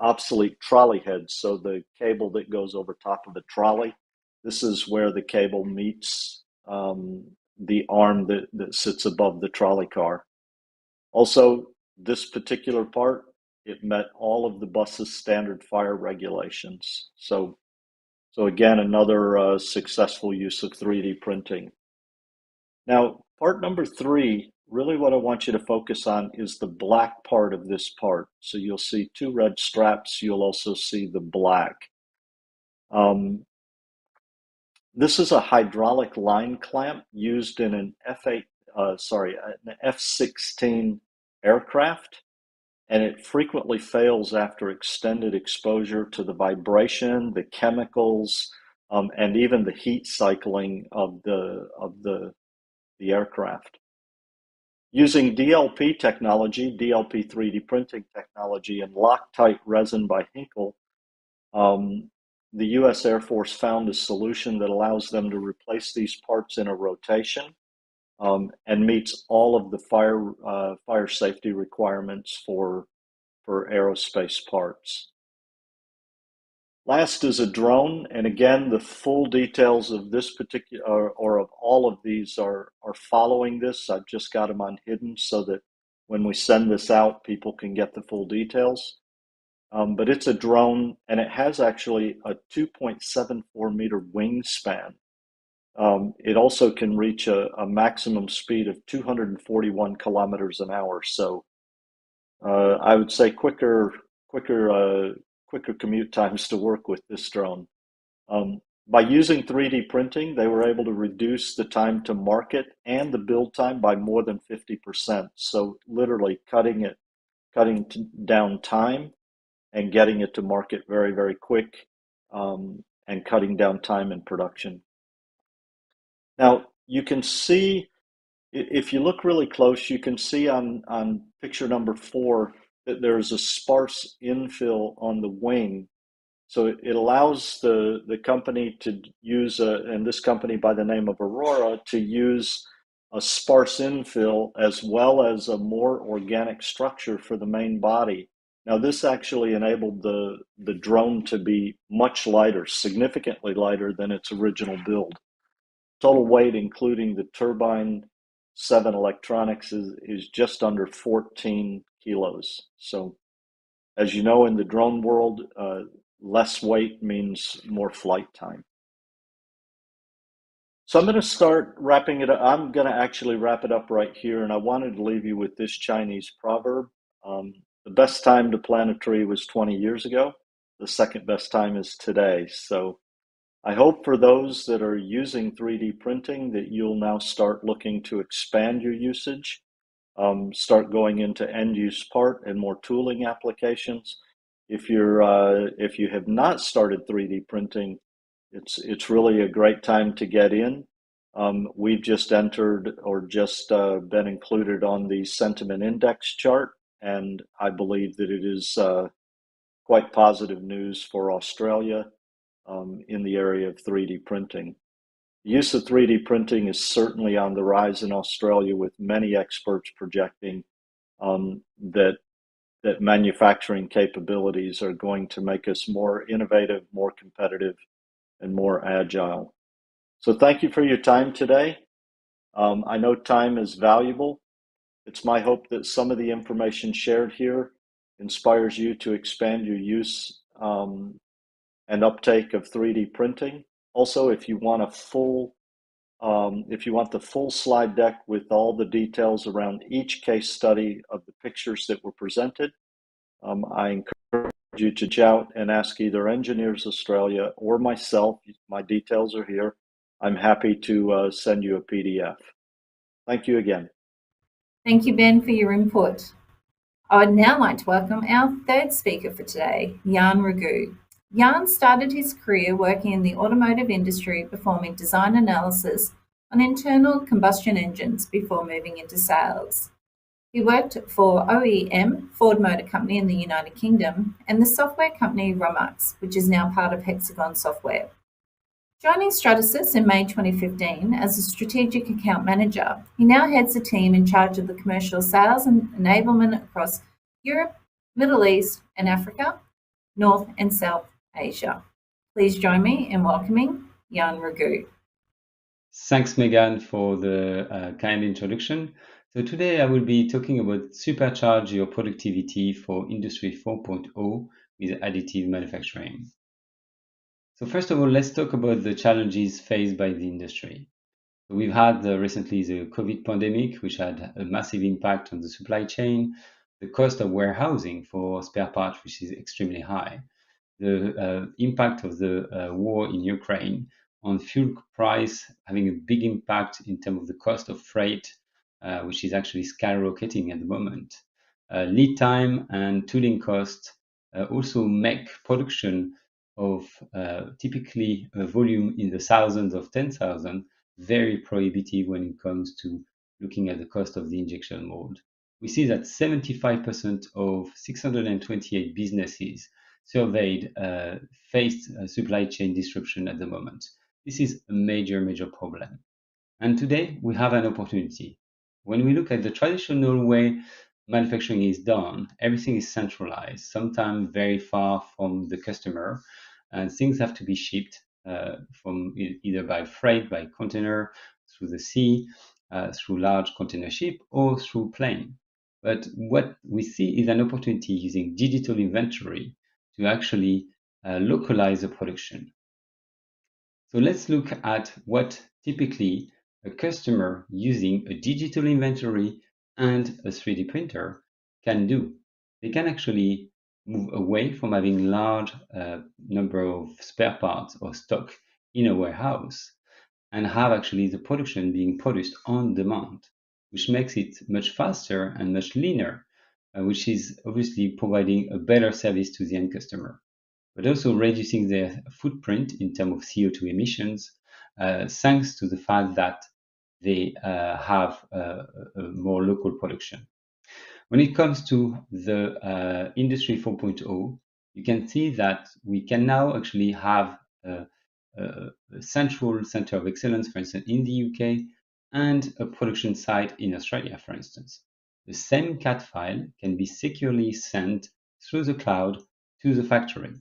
Speaker 3: obsolete trolley head. So the cable that goes over top of the trolley, this is where the cable meets the arm that sits above the trolley car. Also, this particular part, it met all of the bus's standard fire regulations. So again, another successful use of 3D printing. Now, part number 3, really what I want you to focus on is the black part of this part. So you'll see 2 red straps. You'll also see the black. This is a hydraulic line clamp used in an an F-16 aircraft, and it frequently fails after extended exposure to the vibration, the chemicals, and even the heat cycling of the aircraft. Using DLP technology, DLP 3D printing technology, and Loctite resin by Hinkle, the U.S. Air Force found a solution that allows them to replace these parts in a rotation and meets all of the fire safety requirements for aerospace parts. Last is a drone, and again, the full details of this particular or of all of these are following this. I've just got them on hidden so that when we send this out, people can get the full details. But it's a drone, and it has actually a 2.74 meter wingspan. It also can reach a maximum speed of 241 kilometers an hour. So I would say quicker commute times to work with this drone. By using 3D printing, they were able to reduce the time to market and the build time by more than 50%. So literally cutting down time and getting it to market very, very quick, and cutting down time in production. Now, you can see, if you look really close, you can see on picture number 4 that there's a sparse infill on the wing. So it allows the company to use, and this company by the name of Aurora, to use a sparse infill as well as a more organic structure for the main body. Now, this actually enabled the drone to be much lighter, significantly lighter than its original build. Total weight, including the turbine 7 electronics, is just under 14 kilos. So, as you know, in the drone world, less weight means more flight time. So I'm going to start wrapping it up. I'm going to actually wrap it up right here, and I wanted to leave you with this Chinese proverb. The best time to plant a tree was 20 years ago. The second best time is today. So I hope for those that are using 3D printing that you'll now start looking to expand your usage, start going into end-use part and more tooling applications. If you have not started 3D printing, it's really a great time to get in. We've just entered or just been included on the sentiment index chart, and I believe that it is quite positive news for Australia in the area of 3D printing. The use of 3D printing is certainly on the rise in Australia, with many experts projecting that manufacturing capabilities are going to make us more innovative, more competitive, and more agile. So thank you for your time today. I know time is valuable. It's my hope that some of the information shared here inspires you to expand your use and uptake of 3D printing. Also, if you want the full slide deck with all the details around each case study of the pictures that were presented, I encourage you to reach out and ask either Engineers Australia or myself. My details are here. I'm happy to send you a PDF. Thank you again.
Speaker 1: Thank you, Ben, for your input. I would now like to welcome our third speaker for today, Jan Ragu. Jan started his career working in the automotive industry, performing design analysis on internal combustion engines before moving into sales. He worked for OEM, Ford Motor Company in the United Kingdom, and the software company Romux, which is now part of Hexagon Software. Joining Stratasys in May 2015 as a strategic account manager, he now heads a team in charge of the commercial sales and enablement across Europe, Middle East and Africa, North and South Asia. Please join me in welcoming Jan Ragu.
Speaker 4: Thanks, Megan, for the kind introduction. So today I will be talking about supercharge your productivity for Industry 4.0 with additive manufacturing. So first of all, let's talk about the challenges faced by the industry. So we've had recently the COVID pandemic, which had a massive impact on the supply chain, the cost of warehousing for spare parts, which is extremely high, the impact of the war in Ukraine on fuel price having a big impact in terms of the cost of freight, which is actually skyrocketing at the moment. Lead time and tooling cost also make production of typically a volume in the thousands of 10,000 very prohibitive when it comes to looking at the cost of the injection mold. We see that 75% of 628 businesses surveyed faced supply chain disruption at the moment. This is a major, major problem. And today we have an opportunity. When we look at the traditional way manufacturing is done, everything is centralized, sometimes very far from the customer, and things have to be shipped from either by freight, by container, through the sea, through large container ship, or through plane. But what we see is an opportunity using digital inventory to actually localize the production. So let's look at what typically a customer using a digital inventory and a 3D printer can do. They can actually move away from having large number of spare parts or stock in a warehouse and have actually the production being produced on demand, which makes it much faster and much leaner, which is obviously providing a better service to the end customer, but also reducing their footprint in terms of CO2 emissions, thanks to the fact that they have a more local production. When it comes to the Industry 4.0, you can see that we can now actually have a central center of excellence, for instance, in the UK, and a production site in Australia, for instance. The same CAD file can be securely sent through the cloud to the factory.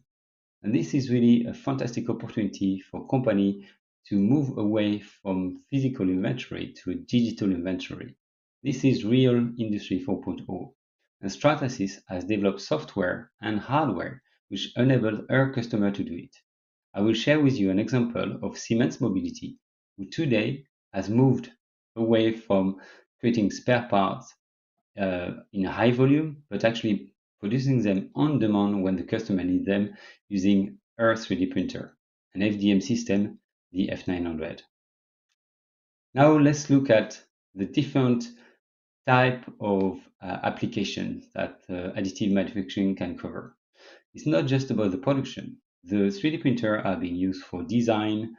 Speaker 4: And this is really a fantastic opportunity for company to move away from physical inventory to a digital inventory. This is real Industry 4.0. And Stratasys has developed software and hardware which enable our customer to do it. I will share with you an example of Siemens Mobility, who today has moved away from creating spare parts in high volume, but actually producing them on demand when the customer needs them using our 3D printer, an FDM system, the F900. Now let's look at the different type of applications that additive manufacturing can cover. It's not just about the production. The 3D printer are being used for design,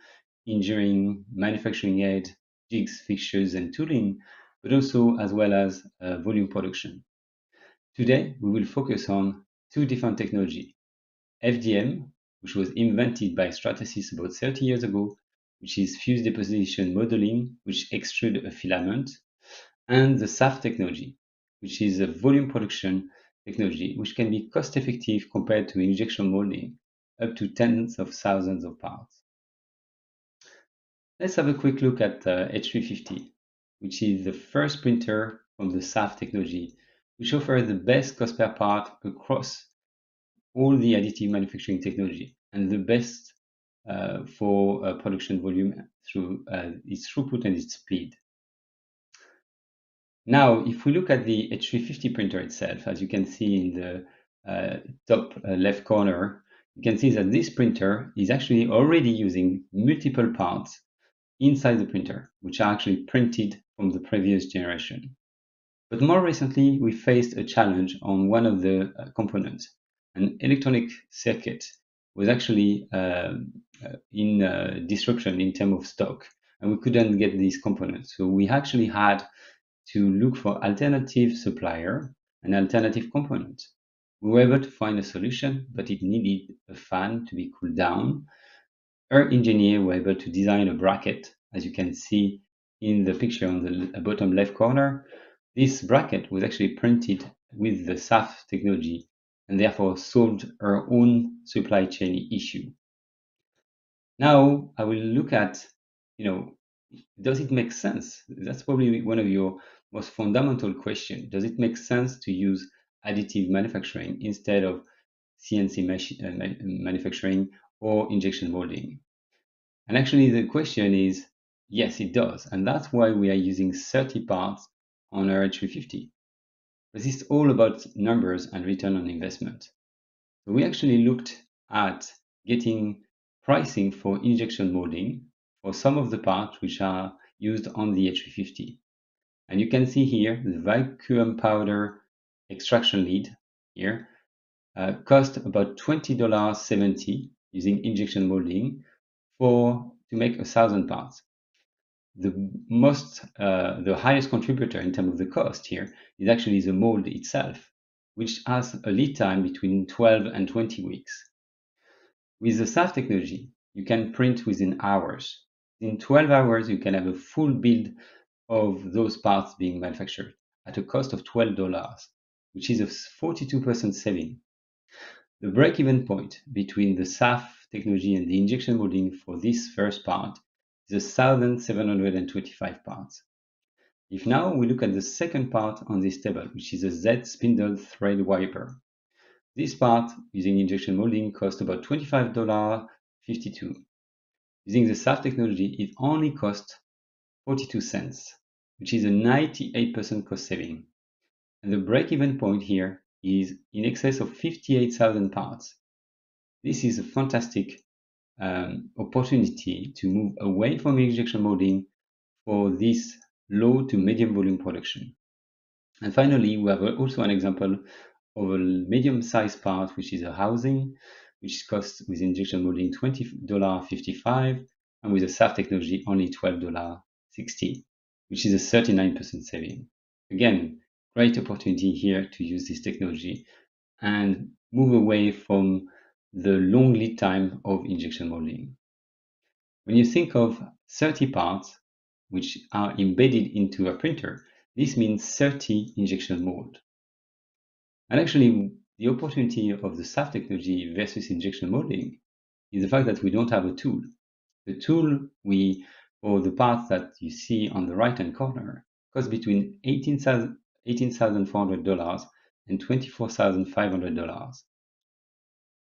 Speaker 4: engineering, manufacturing aid, jigs, fixtures, and tooling, but also as well as volume production. Today, we will focus on two different technologies. FDM, which was invented by Stratasys about 30 years ago, which is fused deposition modeling, which extrude a filament, and the SAF technology, which is a volume production technology, which can be cost effective compared to injection molding, up to tens of thousands of parts. Let's have a quick look at H350, which is the first printer from the SAF technology, which offers the best cost per part across all the additive manufacturing technology and the best for production volume through its throughput and its speed. Now, if we look at the H350 printer itself, as you can see in the top left corner, you can see that this printer is actually already using multiple parts inside the printer, which are actually printed from the previous generation. But more recently, we faced a challenge on one of the components. An electronic circuit was actually in disruption in terms of stock, and we couldn't get these components. So we actually had to look for alternative supplier and alternative components. We were able to find a solution, but it needed a fan to be cooled down. Our engineer were able to design a bracket, as you can see in the picture on the bottom left corner. This bracket was actually printed with the SAF technology and therefore solved our own supply chain issue. Now I will look at, does it make sense? That's probably one of your most fundamental questions. Does it make sense to use additive manufacturing instead of CNC manufacturing or injection molding? And actually the question is, yes, it does. And that's why we are using 30 parts on our H350. But it's all about numbers and return on investment. So we actually looked at getting pricing for injection molding for some of the parts which are used on the H350. And you can see here the vacuum powder extraction lead here cost about $20.70 using injection molding to make 1,000 parts. The highest contributor in terms of the cost here is actually the mold itself, which has a lead time between 12 and 20 weeks. With the SAF technology, you can print within hours. In 12 hours, you can have a full build of those parts being manufactured at a cost of $12, which is a 42% saving. The break-even point between the SAF technology and the injection molding for this first part is 1,725 parts. If now we look at the second part on this table, which is a Z spindle thread wiper. This part using injection molding costs about $25.52. Using the SAF technology, it only costs 42 cents, which is a 98% cost saving. And the break-even point here is in excess of 58,000 parts. This is a fantastic opportunity to move away from injection molding for this low to medium volume production. And finally, we have also an example of a medium-sized part, which is a housing, which costs with injection molding $20.55, and with the SAF technology only $12.60, which is a 39% saving. Again, great opportunity here to use this technology and move away from the long lead time of injection molding. When you think of 30 parts which are embedded into a printer, this means 30 injection mold. And actually, the opportunity of the SAF technology versus injection molding is the fact that we don't have a tool. The tool for the parts that you see on the right-hand corner costs between $18,400 and $24,500.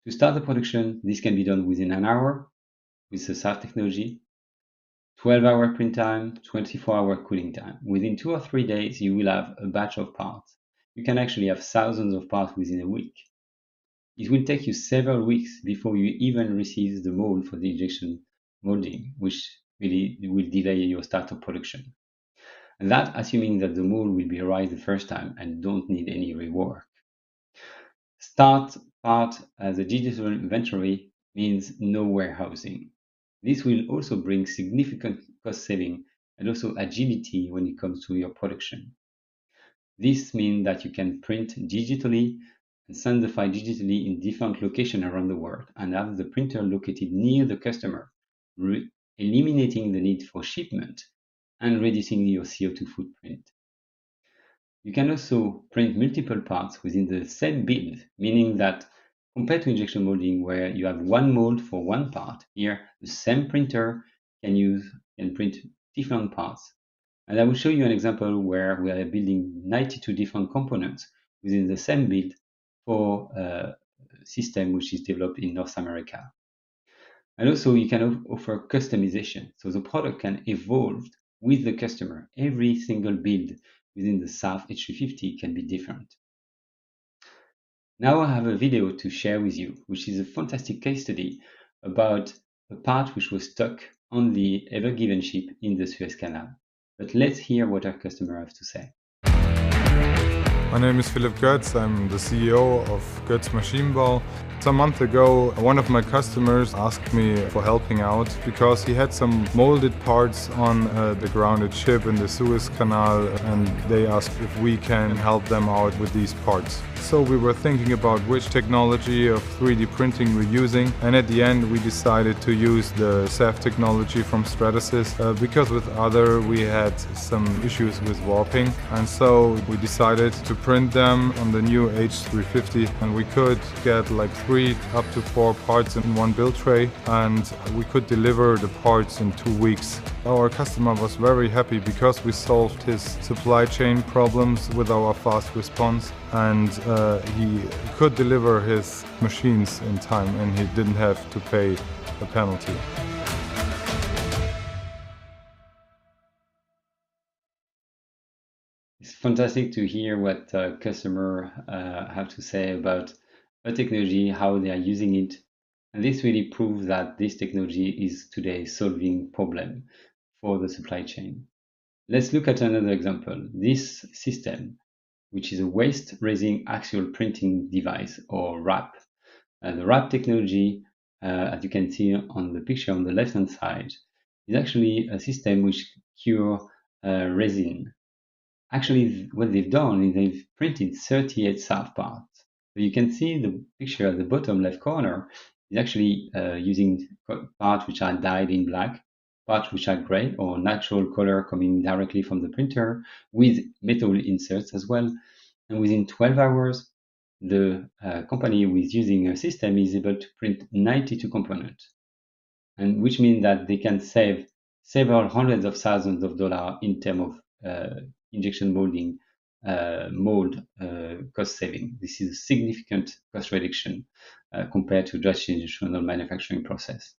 Speaker 4: To start the production, this can be done within an hour with the SAF technology, 12-hour print time, 24-hour cooling time. Within 2 or 3 days, you will have a batch of parts. You can actually have thousands of parts within a week. It will take you several weeks before you even receive the mold for the injection molding, which really will delay your start of production. And that assuming that the mold will be right the first time and don't need any rework. Start part as a digital inventory means no warehousing. This will also bring significant cost saving and also agility when it comes to your production. This means that you can print digitally and send the file digitally in different locations around the world and have the printer located near the customer, eliminating the need for shipment and reducing your CO2 footprint. You can also print multiple parts within the same build, meaning that compared to injection molding where you have one mold for one part, here the same printer can use can print different parts. And I will show you an example where we are building 92 different components within the same build for a system which is developed in North America. And also you can offer customization. So the product can evolve with the customer. Every single build within the SAF H350 can be different. Now I have a video to share with you, which is a fantastic case study about a part which was stuck on the Ever Given ship in the Suez Canal. But let's hear what our customer has to say.
Speaker 5: My name is Philipp Götz. I'm the CEO of Götz Maschinenbau. Some month ago, one of my customers asked me for helping out because he had some molded parts on the grounded ship in the Suez Canal, and they asked if we can help them out with these parts. So we were thinking about which technology of 3D printing we're using, and at the end we decided to use the SAF technology from Stratasys because with other we had some issues with warping, and so we decided to print them on the new H350, and we could get like 3 up to 4 parts in one build tray, and we could deliver the parts in 2 weeks. Our customer was very happy because we solved his supply chain problems with our fast response, and he could deliver his machines in time, and he didn't have to pay a penalty.
Speaker 4: It's fantastic to hear what customers have to say about a technology, how they are using it. And this really proves that this technology is today solving problem for the supply chain. Let's look at another example. This system, which is a waste resin axial printing device, or WRAP. The WRAP technology, as you can see on the picture on the left-hand side, is actually a system which cures resin. Actually, what they've done is they've printed 38 SAF parts. So you can see the picture at the bottom left corner is actually using parts which are dyed in black, parts which are gray or natural color coming directly from the printer with metal inserts as well. And within 12 hours, the company who is using a system is able to print 92 components, and which means that they can save several hundreds of thousands of dollars in terms of injection molding mold cost saving. This is a significant cost reduction compared to just traditional manufacturing process.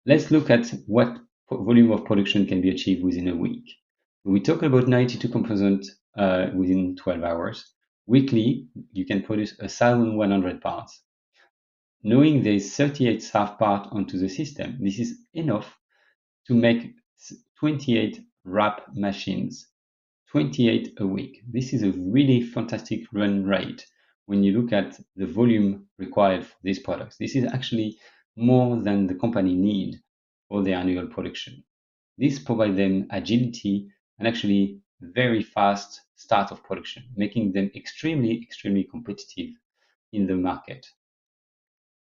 Speaker 4: Let's look at what volume of production can be achieved within a week. We talk about 92 components within 12 hours. Weekly, you can produce 1,100 parts. Knowing there's 38 SAF parts onto the system, this is enough to make 28 WRAP machines, 28 a week. This is a really fantastic run rate when you look at the volume required for these products. This is actually more than the company need for their annual production. This provides them agility and actually very fast start of production, making them extremely competitive in the market.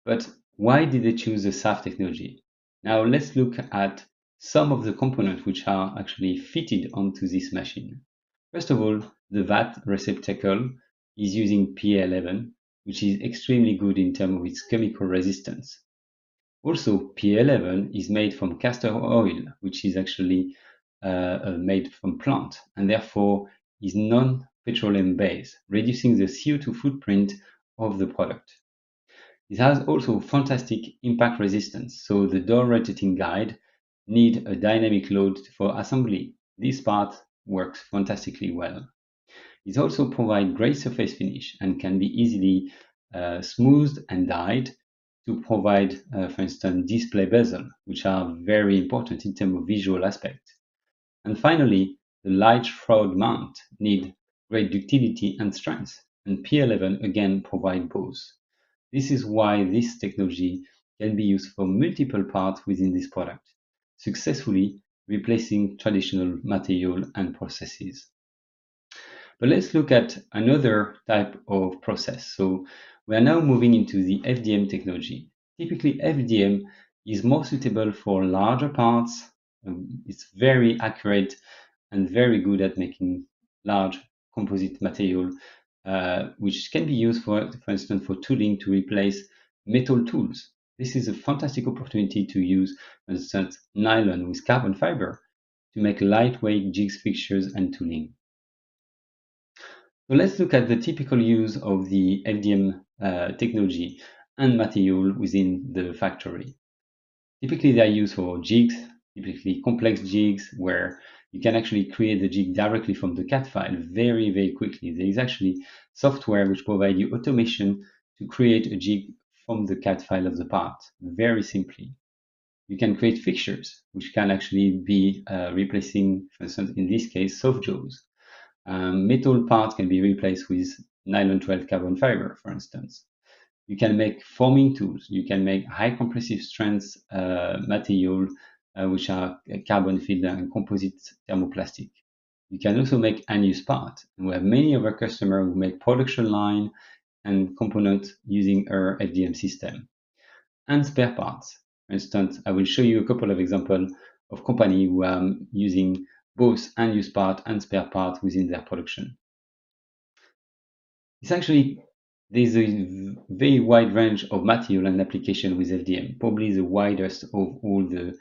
Speaker 4: But why did they choose the SAF technology? Now let's look at some of the components which are actually fitted onto this machine. First of all, the VAT receptacle is using PA11, which is extremely good in terms of its chemical resistance. Also, PA11 is made from castor oil, which is actually made from plant, and therefore is non-petroleum based, reducing the CO2 footprint of the product. It has also fantastic impact resistance, so the door rotating guide need a dynamic load for assembly. This part works fantastically well. It also provides great surface finish and can be easily smoothed and dyed to provide, for instance, display bezel, which are very important in terms of visual aspect. And finally, the light shroud mount need great ductility and strength, and P11 again provide both. This is why this technology can be used for multiple parts within this product, successfully replacing traditional material and processes. But let's look at another type of process. So we are now moving into the FDM technology. Typically, FDM is more suitable for larger parts. It's very accurate and very good at making large composite material, which can be used, for instance, for tooling to replace metal tools. This is a fantastic opportunity to use, for instance, nylon with carbon fiber to make lightweight jigs, fixtures, and tooling. So let's look at the typical use of the FDM technology and material within the factory. Typically, they are used for jigs, typically complex jigs, where you can actually create the jig directly from the CAD file very, very quickly. There is actually software which provides you automation to create a jig from the CAD file of the part, very simply. You can create fixtures, which can actually be replacing, for instance, in this case, soft jaws. Metal parts can be replaced with nylon 12 carbon fiber, for instance. You can make forming tools. You can make high compressive strength material, which are carbon fiber and composite thermoplastic. You can also make unused parts. And we have many of our customers who make production line and components using our FDM system. And spare parts. For instance, I will show you a couple of examples of companies who are using both unused part and spare part within their production. Essentially, there's a very wide range of material and application with FDM, probably the widest of all the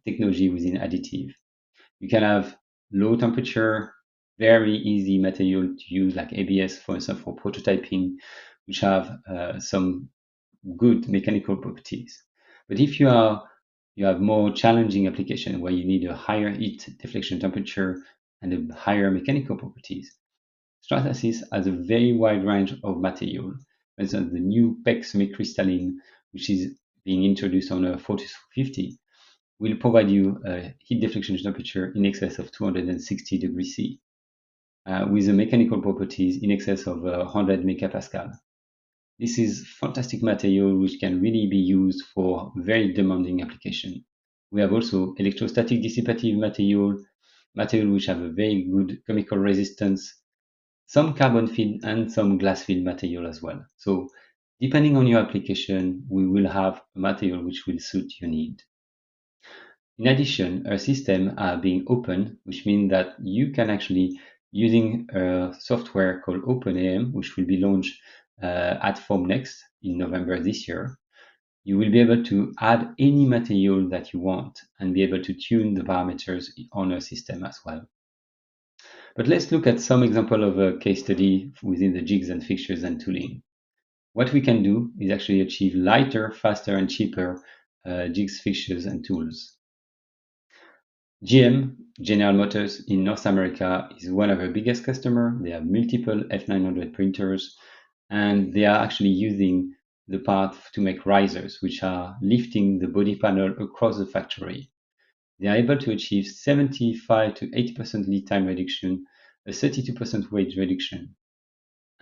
Speaker 4: technology within additive. You can have low temperature, very easy material to use, like ABS, for instance, for prototyping, which have some good mechanical properties. But if you have more challenging application where you need a higher heat deflection temperature and a higher mechanical properties, Stratasys has a very wide range of material. For instance, the new PEX semicrystalline, which is being introduced on a 4050, will provide you a heat deflection temperature in excess of 260 degrees C, with the mechanical properties in excess of 100 megapascal. This is fantastic material which can really be used for very demanding application. We have also electrostatic dissipative material which have a very good chemical resistance, some carbon field and some glass field material as well. So depending on your application, we will have a material which will suit your need. In addition, our system are being open, which means that you can actually, using a software called OpenAM, which will be launched at Formnext in November this year, you will be able to add any material that you want and be able to tune the parameters on our system as well. But let's look at some example of a case study within the jigs and fixtures and tooling. What we can do is actually achieve lighter, faster, and cheaper jigs, fixtures, and tools. GM, General Motors in North America, is one of our biggest customers. They have multiple F900 printers, and they are actually using the part to make risers, which are lifting the body panel across the factory. They are able to achieve 75 to 80% lead time reduction, a 32% weight reduction,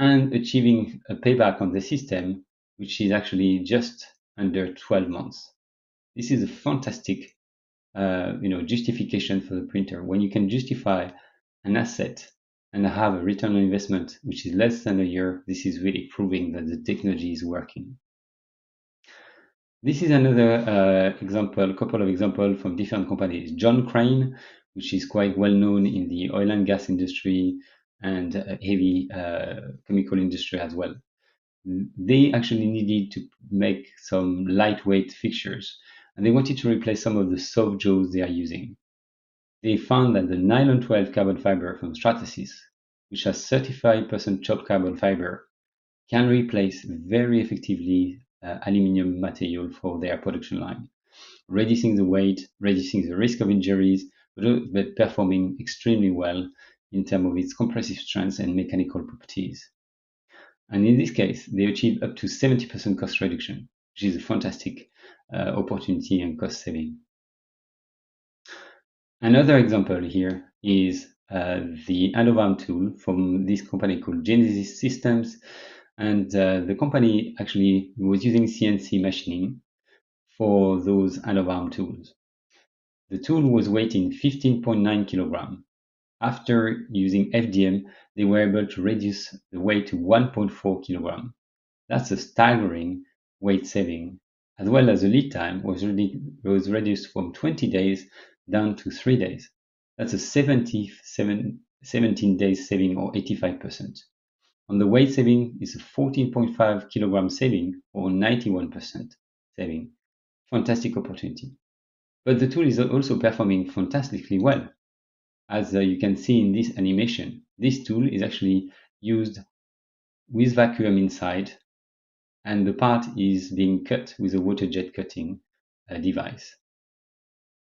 Speaker 4: and achieving a payback on the system, which is actually just under 12 months. This is a fantastic justification for the printer. When you can justify an asset and have a return on investment which is less than a year, this is really proving that the technology is working. This is another example, a couple of examples from different companies. John Crane, which is quite well known in the oil and gas industry and heavy chemical industry as well. They actually needed to make some lightweight fixtures, and they wanted to replace some of the soft jaws they are using. They found that the nylon 12 carbon fiber from Stratasys, which has 35% chopped carbon fiber, can replace very effectively aluminum material for their production line, reducing the weight, reducing the risk of injuries, but performing extremely well in terms of its compressive strength and mechanical properties. And in this case, they achieve up to 70% cost reduction, which is a fantastic opportunity and cost saving. Another example here is the end of arm tool from this company called Genesis Systems. And the company actually was using CNC machining for those end of arm tools. The tool was weighing 15.9 kilograms. After using FDM, they were able to reduce the weight to 1.4 kilograms. That's a staggering weight saving, as well as the lead time was reduced from 20 days down to 3 days. That's a 17 days saving, or 85%. On the weight saving is a 14.5 kilogram saving, or 91% saving. Fantastic opportunity. But the tool is also performing fantastically well. As you can see in this animation, this tool is actually used with vacuum inside, and the part is being cut with a water jet cutting device.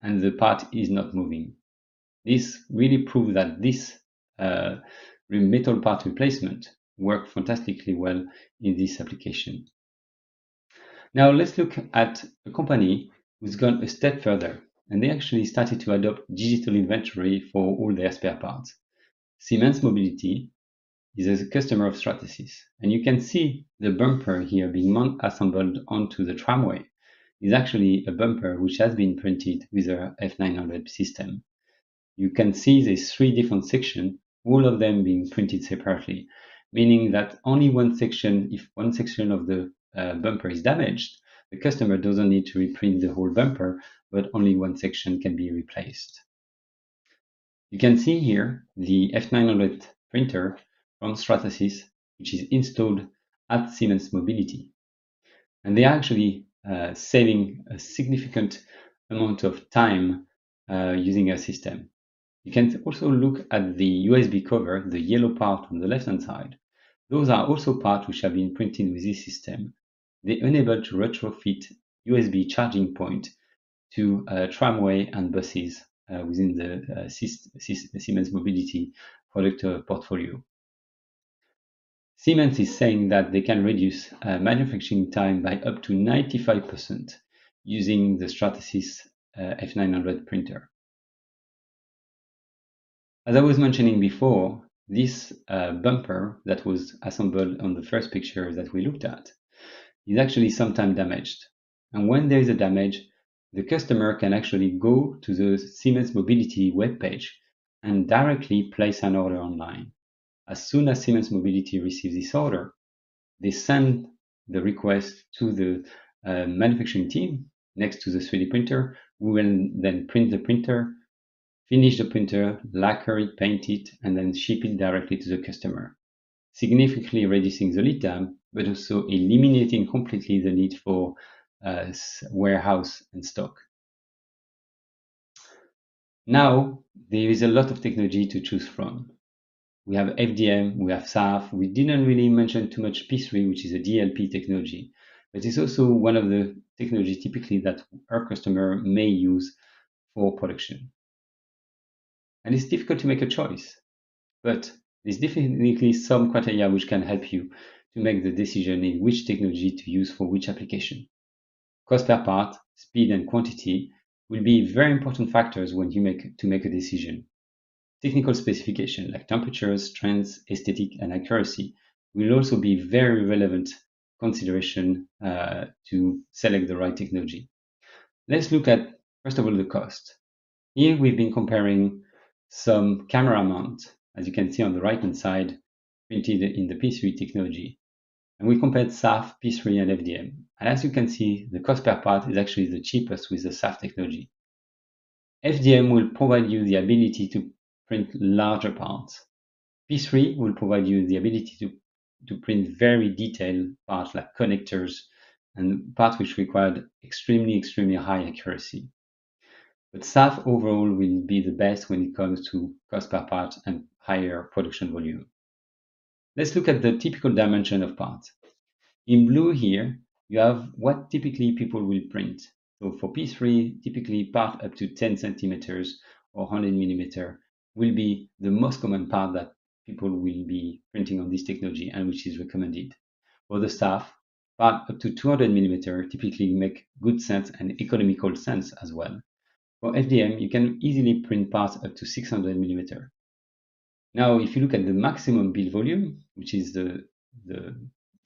Speaker 4: And the part is not moving. This really proves that this metal part replacement works fantastically well in this application. Now let's look at a company who's gone a step further, and they actually started to adopt digital inventory for all their spare parts. Siemens Mobility is a customer of Stratasys, and you can see the bumper here being assembled onto the tramway. Is actually a bumper which has been printed with a F900 system. You can see these 3 different sections, all of them being printed separately, meaning that only one section, if one section of the bumper is damaged, the customer doesn't need to reprint the whole bumper, but only one section can be replaced. You can see here the F900 printer from Stratasys, which is installed at Siemens Mobility. And they are actually saving a significant amount of time using a system. You can also look at the USB cover, the yellow part on the left-hand side. Those are also parts which have been printed with this system. They enable to retrofit USB charging point to tramway and buses within the Siemens Mobility product portfolio. Siemens is saying that they can reduce manufacturing time by up to 95% using the Stratasys F900 printer. As I was mentioning before, this bumper that was assembled on the first picture that we looked at is actually sometimes damaged. And when there is a damage, the customer can actually go to the Siemens Mobility webpage and directly place an order online. As soon as Siemens Mobility receives this order, they send the request to the manufacturing team next to the 3D printer, who will then print the printer, finish the printer, lacquer it, paint it, and then ship it directly to the customer, significantly reducing the lead time, but also eliminating completely the need for warehouse and stock. Now, there is a lot of technology to choose from. We have FDM, we have SAF. We didn't really mention too much P3, which is a DLP technology, but it's also one of the technologies typically that our customer may use for production. And it's difficult to make a choice, but there's definitely some criteria which can help you to make the decision in which technology to use for which application. Cost per part, speed, and quantity will be very important factors when you make a decision. Technical specification like temperatures, strength, aesthetic, and accuracy will also be very relevant consideration to select the right technology. Let's look at, first of all, the cost. Here we've been comparing some camera mount, as you can see on the right-hand side, printed in the P3 technology. And we compared SAF, P3, and FDM. And as you can see, the cost per part is actually the cheapest with the SAF technology. FDM will provide you the ability to print larger parts. P3 will provide you the ability to print very detailed parts like connectors and parts which required extremely high accuracy. But SAF overall will be the best when it comes to cost per part and higher production volume. Let's look at the typical dimension of parts. In blue here, you have what typically people will print. So for P3, typically part up to 10 centimeters or 100 millimeter will be the most common part that people will be printing on this technology and which is recommended. For the SAF, part up to 200 millimeter typically make good sense and economical sense as well. For FDM, you can easily print parts up to 600 millimeter. Now, if you look at the maximum build volume, which is the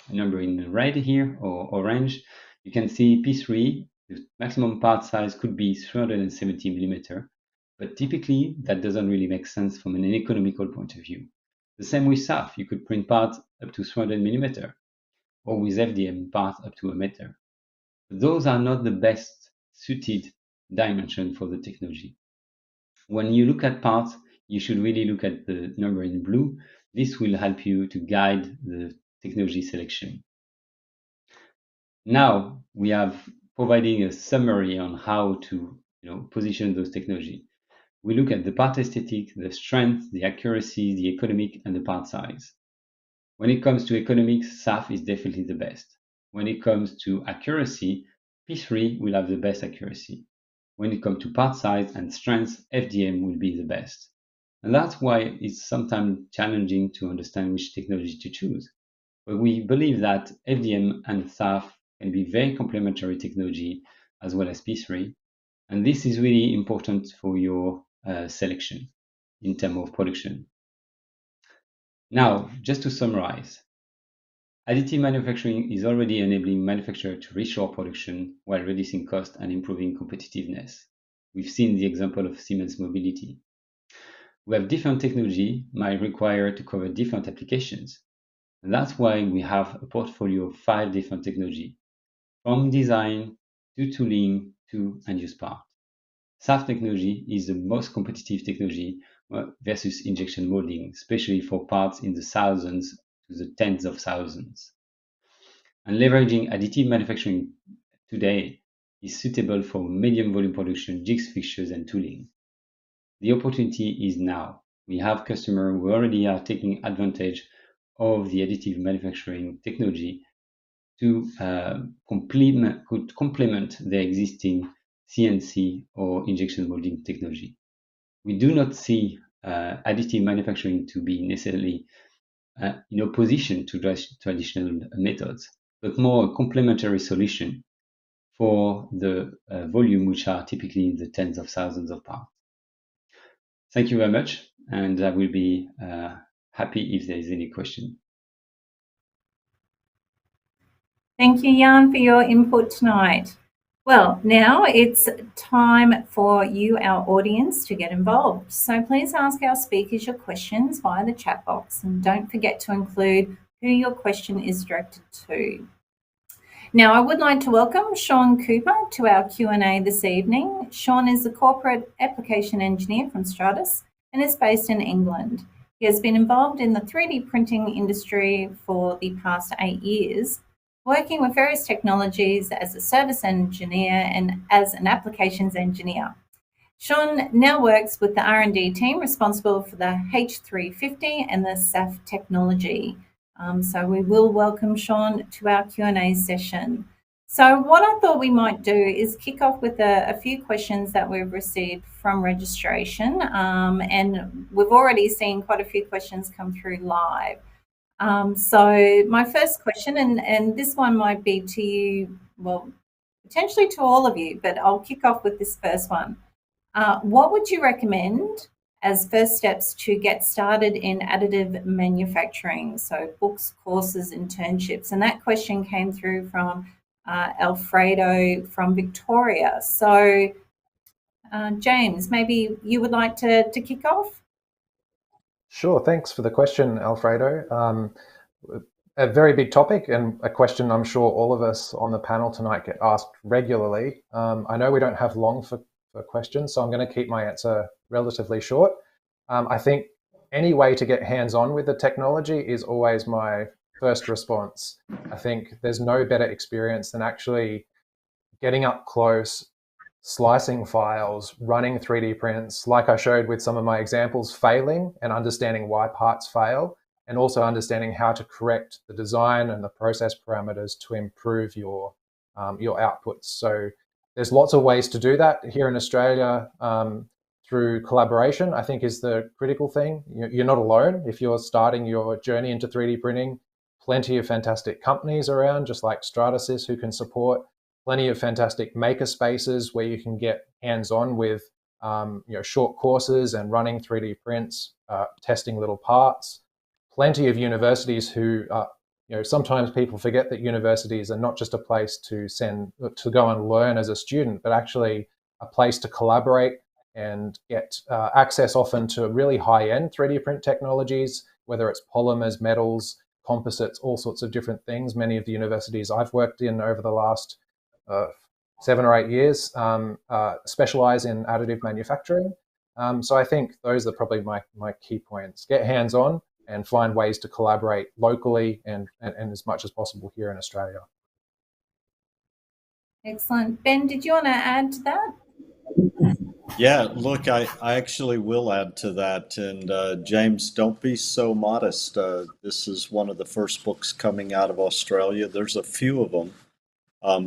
Speaker 4: number in red here or orange, you can see P3, the maximum part size could be 370 millimeter, but typically that doesn't really make sense from an economical point of view. The same with SAF, you could print parts up to 300 millimeter, or with FDM parts up to a meter. Those are not the best suited dimension for the technology. When you look at parts, you should really look at the number in blue. This will help you to guide the technology selection. Now we have providing a summary on how to position those technology. We look at the part aesthetic, the strength, the accuracy, the economic, and the part size. When it comes to economics, SAF is definitely the best. When it comes to accuracy, P3 will have the best accuracy. When it comes to part size and strength, FDM will be the best. And that's why it's sometimes challenging to understand which technology to choose. But we believe that FDM and SAF can be very complementary technology as well as P3. And this is really important for your selection in terms of production. Now, just to summarize, additive manufacturing is already enabling manufacturers to reshore production while reducing cost and improving competitiveness. We've seen the example of Siemens Mobility. We have different technology might require to cover different applications. And that's why we have a portfolio of 5 different technology, from design to tooling to end-use part. SAF technology is the most competitive technology versus injection molding, especially for parts in the thousands to the tens of thousands. And leveraging additive manufacturing today is suitable for medium volume production, jigs, fixtures, and tooling. The opportunity is now. We have customers who already are taking advantage of the additive manufacturing technology to complement their existing CNC or injection molding technology. We do not see additive manufacturing to be necessarily in opposition to traditional methods, but more a complementary solution for the volume which are typically in the tens of thousands of parts. Thank you very much, and I will be happy if there is any question.
Speaker 1: Thank you, Jan, for your input tonight. Well, now it's time for you, our audience, to get involved. So please ask our speakers your questions via the chat box, and don't forget to include who your question is directed to. Now, I would like to welcome Sean Cooper to our Q&A this evening. Sean is the Corporate Application Engineer from Stratus and is based in England. He has been involved in the 3D printing industry for the past 8 years, working with various technologies as a service engineer and as an applications engineer. Sean now works with the R&D team responsible for the H350 and the SAF technology. So we will welcome Sean to our Q&A session. So what I thought we might do is kick off with a few questions that we've received from registration. And we've already seen quite a few questions come through live. So my first question, and this one might be to you, well, potentially to all of you, but I'll kick off with this first one. What would you recommend as first steps to get started in additive manufacturing? So books, courses, internships. And that question came through from Alfredo from Victoria. So James, maybe you would like to kick off?
Speaker 2: Sure, thanks for the question, Alfredo. A very big topic and a question I'm sure all of us on the panel tonight get asked regularly. I know we don't have long for questions, so I'm going to keep my answer relatively short. I think any way to get hands-on with the technology is always my first response. I think there's no better experience than actually getting up close, slicing files, running 3D prints, like I showed with some of my examples, failing and understanding why parts fail, and also understanding how to correct the design and the process parameters to improve your outputs. So there's lots of ways to do that here in Australia. Through collaboration, I think, is the critical thing. You're not alone if you're starting your journey into 3D printing. Plenty of fantastic companies around, just like Stratus is, who can support. Plenty of fantastic maker spaces where you can get hands-on with short courses and running 3D prints, testing little parts. Plenty of universities who sometimes people forget that universities are not just a place to go and learn as a student, but actually a place to collaborate and get access often to really high-end 3D print technologies, whether it's polymers, metals, composites, all sorts of different things. Many of the universities I've worked in over the last 7 or 8 years specialize in additive manufacturing. So I think those are probably my key points. Get hands-on and find ways to collaborate locally and as much as possible here in Australia.
Speaker 1: Excellent. Ben, did you want to add to that?
Speaker 3: Yeah, look, I actually will add to that. And James, don't be so modest. This is one of the first books coming out of Australia. There's a few of them,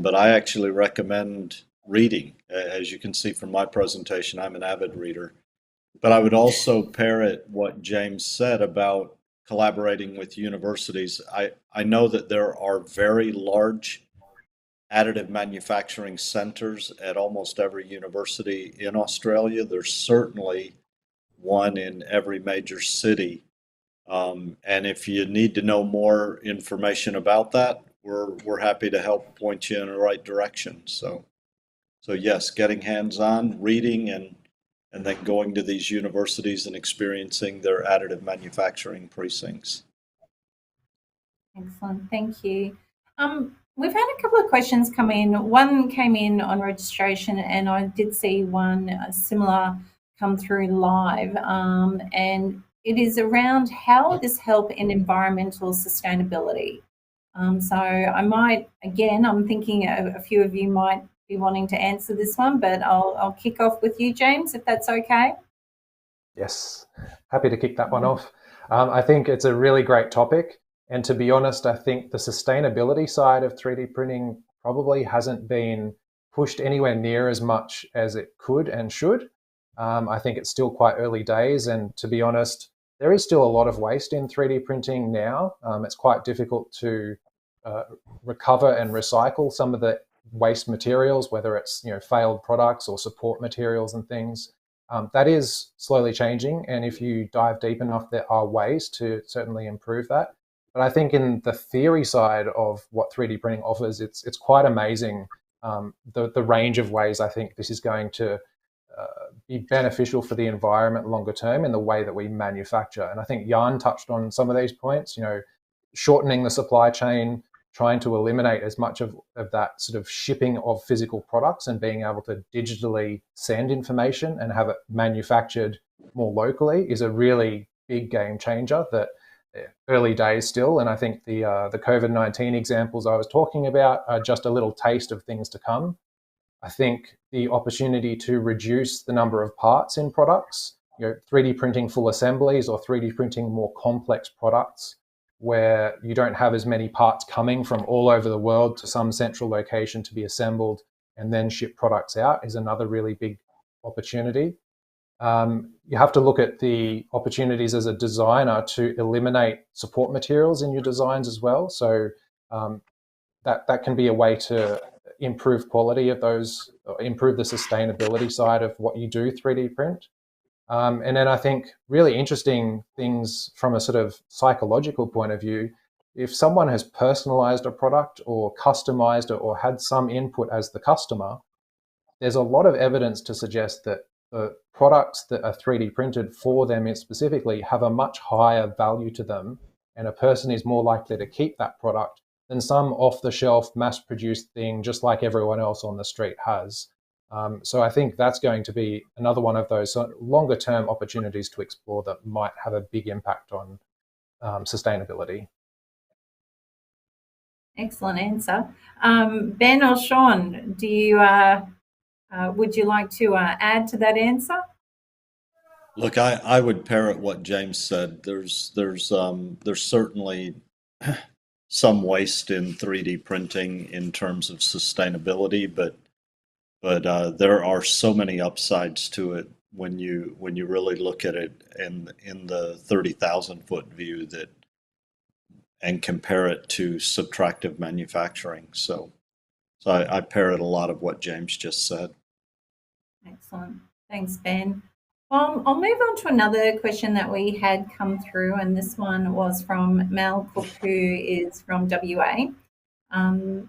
Speaker 3: but I actually recommend reading. As you can see from my presentation, I'm an avid reader. But I would also parrot what James said about collaborating with universities. I know that there are very large additive manufacturing centers at almost every university in Australia. There's certainly one in every major city. And if you need to know more information about that, we're happy to help point you in the right direction. So yes, getting hands-on, reading, and then going to these universities and experiencing their additive manufacturing precincts.
Speaker 1: Excellent, thank you. We've had a couple of questions come in. One came in on registration, and I did see one similar come through live. And it is around how will this help in environmental sustainability? So I might, again, I'm thinking a few of you might be wanting to answer this one, but I'll kick off with you, James, if that's okay.
Speaker 2: Yes, happy to kick that one off. I think it's a really great topic. And to be honest, I think the sustainability side of 3D printing probably hasn't been pushed anywhere near as much as it could and should. I think it's still quite early days. And to be honest, there is still a lot of waste in 3D printing now. It's quite difficult to recover and recycle some of the waste materials, whether it's failed products or support materials and things. That is slowly changing, and if you dive deep enough, there are ways to certainly improve that. But I think in the theory side of what 3D printing offers, it's quite amazing, the range of ways I think this is going to be beneficial for the environment longer term in the way that we manufacture. And I think Jan touched on some of these points, shortening the supply chain, trying to eliminate as much of that sort of shipping of physical products and being able to digitally send information and have it manufactured more locally is a really big game changer that early days still. And I think the COVID-19 examples I was talking about are just a little taste of things to come. I think the opportunity to reduce the number of parts in products, 3D printing full assemblies or 3D printing more complex products where you don't have as many parts coming from all over the world to some central location to be assembled and then ship products out is another really big opportunity. You have to look at the opportunities as a designer to eliminate support materials in your designs as well. So that can be a way to improve quality of those, improve the sustainability side of what you do 3D print. And then I think really interesting things from a sort of psychological point of view, if someone has personalized a product or customized it or had some input as the customer, there's a lot of evidence to suggest that the products that are 3D printed for them specifically have a much higher value to them, and a person is more likely to keep that product than some off-the-shelf mass-produced thing just like everyone else on the street has. So I think that's going to be another one of those longer-term opportunities to explore that might have a big impact on sustainability.
Speaker 1: Excellent answer. Ben or Sean, do you would you like to add to that answer?
Speaker 3: Look, I would parrot what James said. There's certainly some waste in 3D printing in terms of sustainability, but there are so many upsides to it when you really look at it in the 30,000-foot view and compare it to subtractive manufacturing. So I parrot a lot of what James just said.
Speaker 1: Excellent. Thanks, Ben. Well, I'll move on to another question that we had come through, and this one was from Mal Cook, who is from WA. And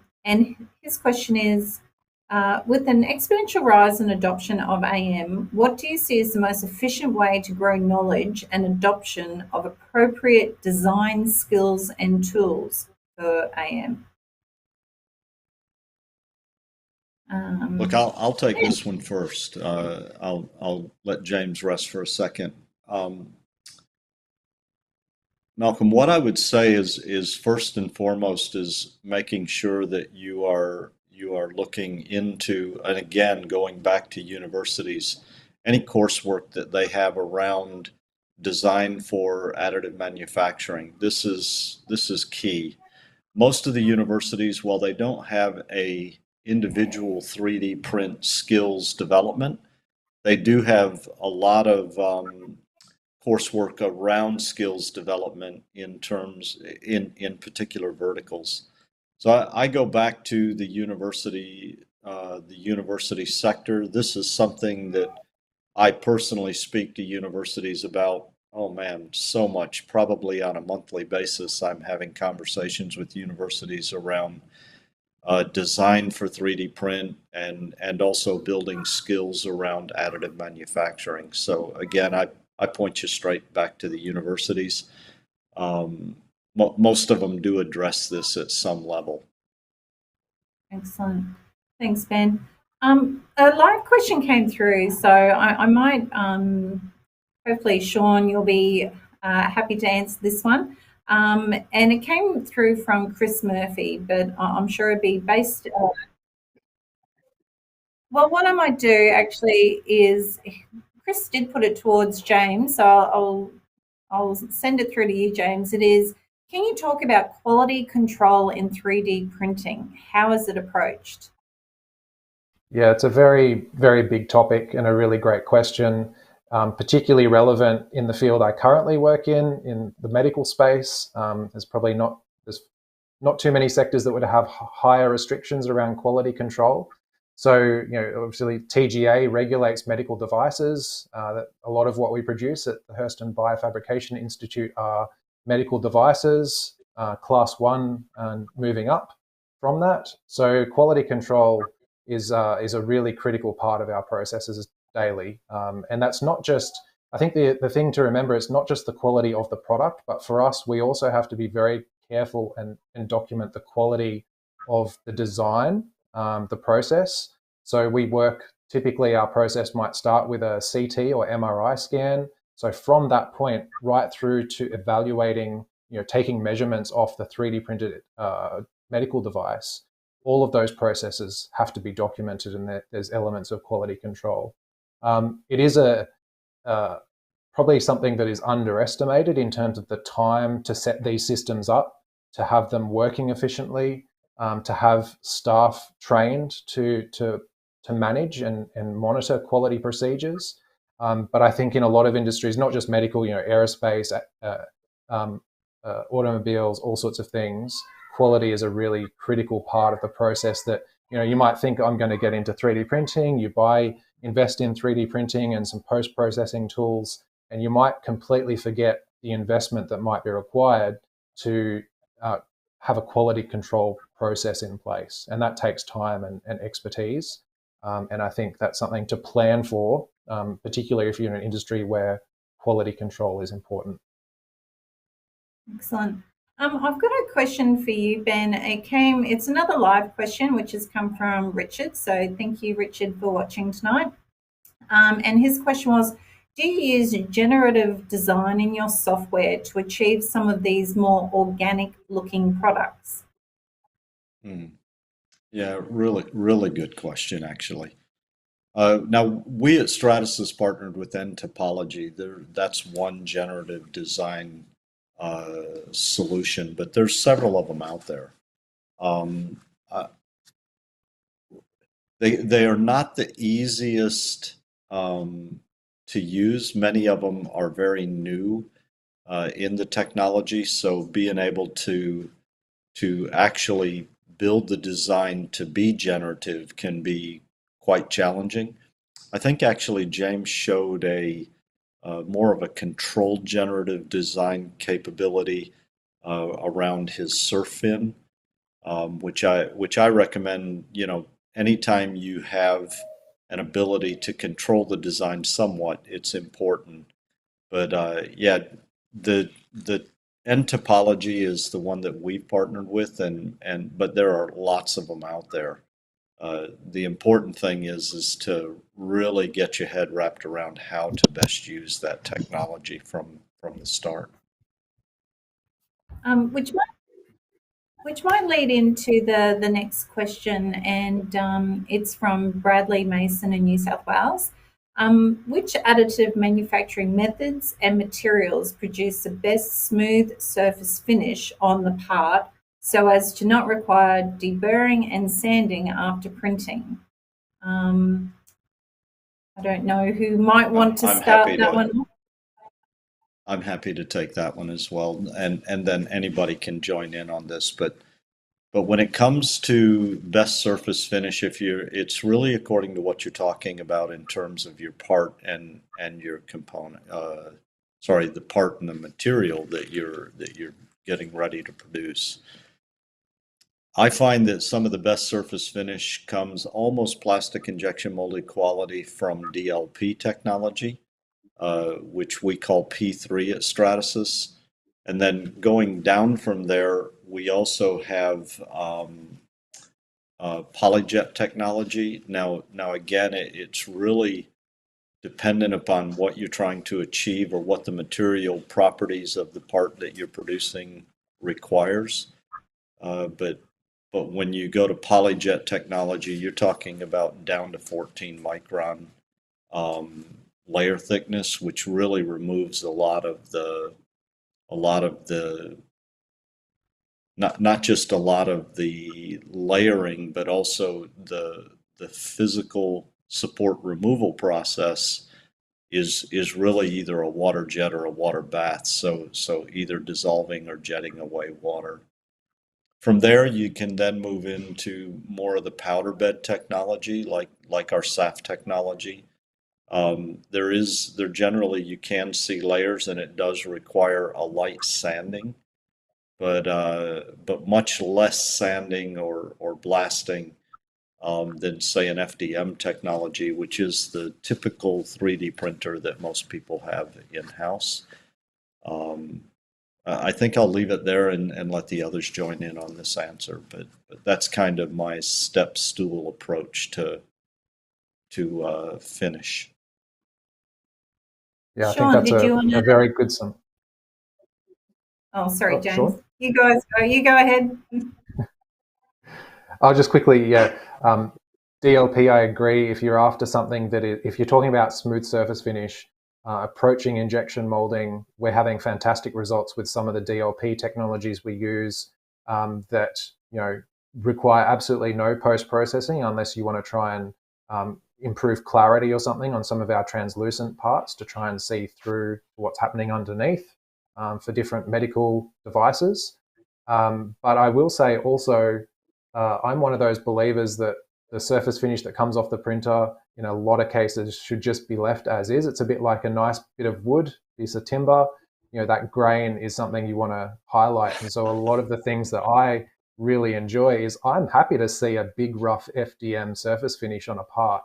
Speaker 1: his question is, with an exponential rise in adoption of AM, what do you see as the most efficient way to grow knowledge and adoption of appropriate design skills and tools for AM?
Speaker 3: Look, I'll take this one first. I'll let James rest for a second. Malcolm, what I would say is first and foremost is making sure that you are looking into, and again, going back to universities, any coursework that they have around design for additive manufacturing. This is key. Most of the universities, while they don't have a individual 3D print skills development, they do have a lot of coursework around skills development in particular verticals. So I go back to the university sector. This is something that I personally speak to universities about. Oh man, so much. Probably on a monthly basis, I'm having conversations with universities around design for 3D print and also building skills around additive manufacturing. So again, I point you straight back to the universities. Most of them do address this at some level.
Speaker 1: Excellent. Thanks, Ben. A live question came through, so I might, hopefully, Sean, you'll be happy to answer this one. And it came through from Chris Murphy, but I'm sure it'd be based. Well, what I might do actually is Chris did put it towards James, so I'll send it through to you, James. It is, can you talk about quality control in 3D printing? How is it approached?
Speaker 2: Yeah, it's a very, very big topic and a really great question, particularly relevant in the field I currently work in the medical space. There's not too many sectors that would have higher restrictions around quality control. So, obviously TGA regulates medical devices. That a lot of what we produce at the Hurston Biofabrication Institute are medical devices, class 1 and moving up from that. So quality control is a really critical part of our processes daily. And that's not just, I think the thing to remember, it's not just the quality of the product, but for us, we also have to be very careful and document the quality of the design, the process. So we work, typically our process might start with a CT or MRI scan. So from that point right through to evaluating, taking measurements off the 3D printed medical device, all of those processes have to be documented, and there's elements of quality control. It is probably something that is underestimated in terms of the time to set these systems up, to have them working efficiently, to have staff trained to manage and monitor quality procedures. But I think in a lot of industries, not just medical, aerospace, automobiles, all sorts of things, quality is a really critical part of the process that, you might think, I'm going to get into 3D printing, invest in 3D printing and some post-processing tools, and you might completely forget the investment that might be required to have a quality control process in place. And that takes time and expertise. And I think that's something to plan for, particularly if you're in an industry where quality control is important.
Speaker 1: Excellent. I've got a question for you, Ben. It's another live question, which has come from Richard. So thank you, Richard, for watching tonight. And his question was, do you use generative design in your software to achieve some of these more organic looking products?
Speaker 3: Yeah, really, really good question, actually. Now, we at Stratus has partnered with Topology. That's one generative design solution, but there's several of them out there. They are not the easiest to use. Many of them are very new in the technology, so being able to actually build the design to be generative can be quite challenging. I think actually James showed more of a controlled generative design capability around his surf fin, which I recommend. Anytime you have an ability to control the design somewhat, it's important. But yeah, the Topology is the one that we've partnered with, but there are lots of them out there. The important thing is to really get your head wrapped around how to best use that technology from the start.
Speaker 1: Which might lead into the next question, and it's from Bradley Mason in New South Wales. Which additive manufacturing methods and materials produce the best smooth surface finish on the part so as to not require deburring and sanding after printing? I don't know who might want to start that one.
Speaker 3: I'm happy to take that one as well, and then anybody can join in on this. But when it comes to best surface finish, it's really according to what you're talking about in terms of your part and your component. The part and the material that you're getting ready to produce. I find that some of the best surface finish comes almost plastic injection molded quality from DLP technology, which we call P3 at Stratasys. And then going down from there, we also have polyjet technology. Now again, it's really dependent upon what you're trying to achieve or what the material properties of the part that you're producing requires. But when you go to polyjet technology, you're talking about down to 14 micron layer thickness, which really removes a lot of the not just a lot of the layering, but also the physical support removal process is really either a water jet or a water bath. So either dissolving or jetting away water. From there, you can then move into more of the powder bed technology, like our SAF technology. There generally you can see layers, and it does require a light sanding, but much less sanding or blasting than say an FDM technology, which is the typical 3D printer that most people have in-house. I think I'll leave it there and let the others join in on this answer, but that's kind of my step stool approach to finish.
Speaker 2: Yeah,
Speaker 1: Sean,
Speaker 2: I think that's a very good sum.
Speaker 1: Oh, sorry, James.
Speaker 2: Sean?
Speaker 1: You guys go. You go ahead.
Speaker 2: I'll just quickly, DLP, I agree. If you're after something if you're talking about smooth surface finish, approaching injection molding, we're having fantastic results with some of the DLP technologies we use that require absolutely no post-processing unless you want to try and improve clarity or something on some of our translucent parts to try and see through what's happening underneath for different medical devices. But I will say also, I'm one of those believers that the surface finish that comes off the printer in a lot of cases should just be left as is. It's a bit like a nice bit of wood, piece of timber. That grain is something you want to highlight. And so a lot of the things that I really enjoy is I'm happy to see a big rough FDM surface finish on a part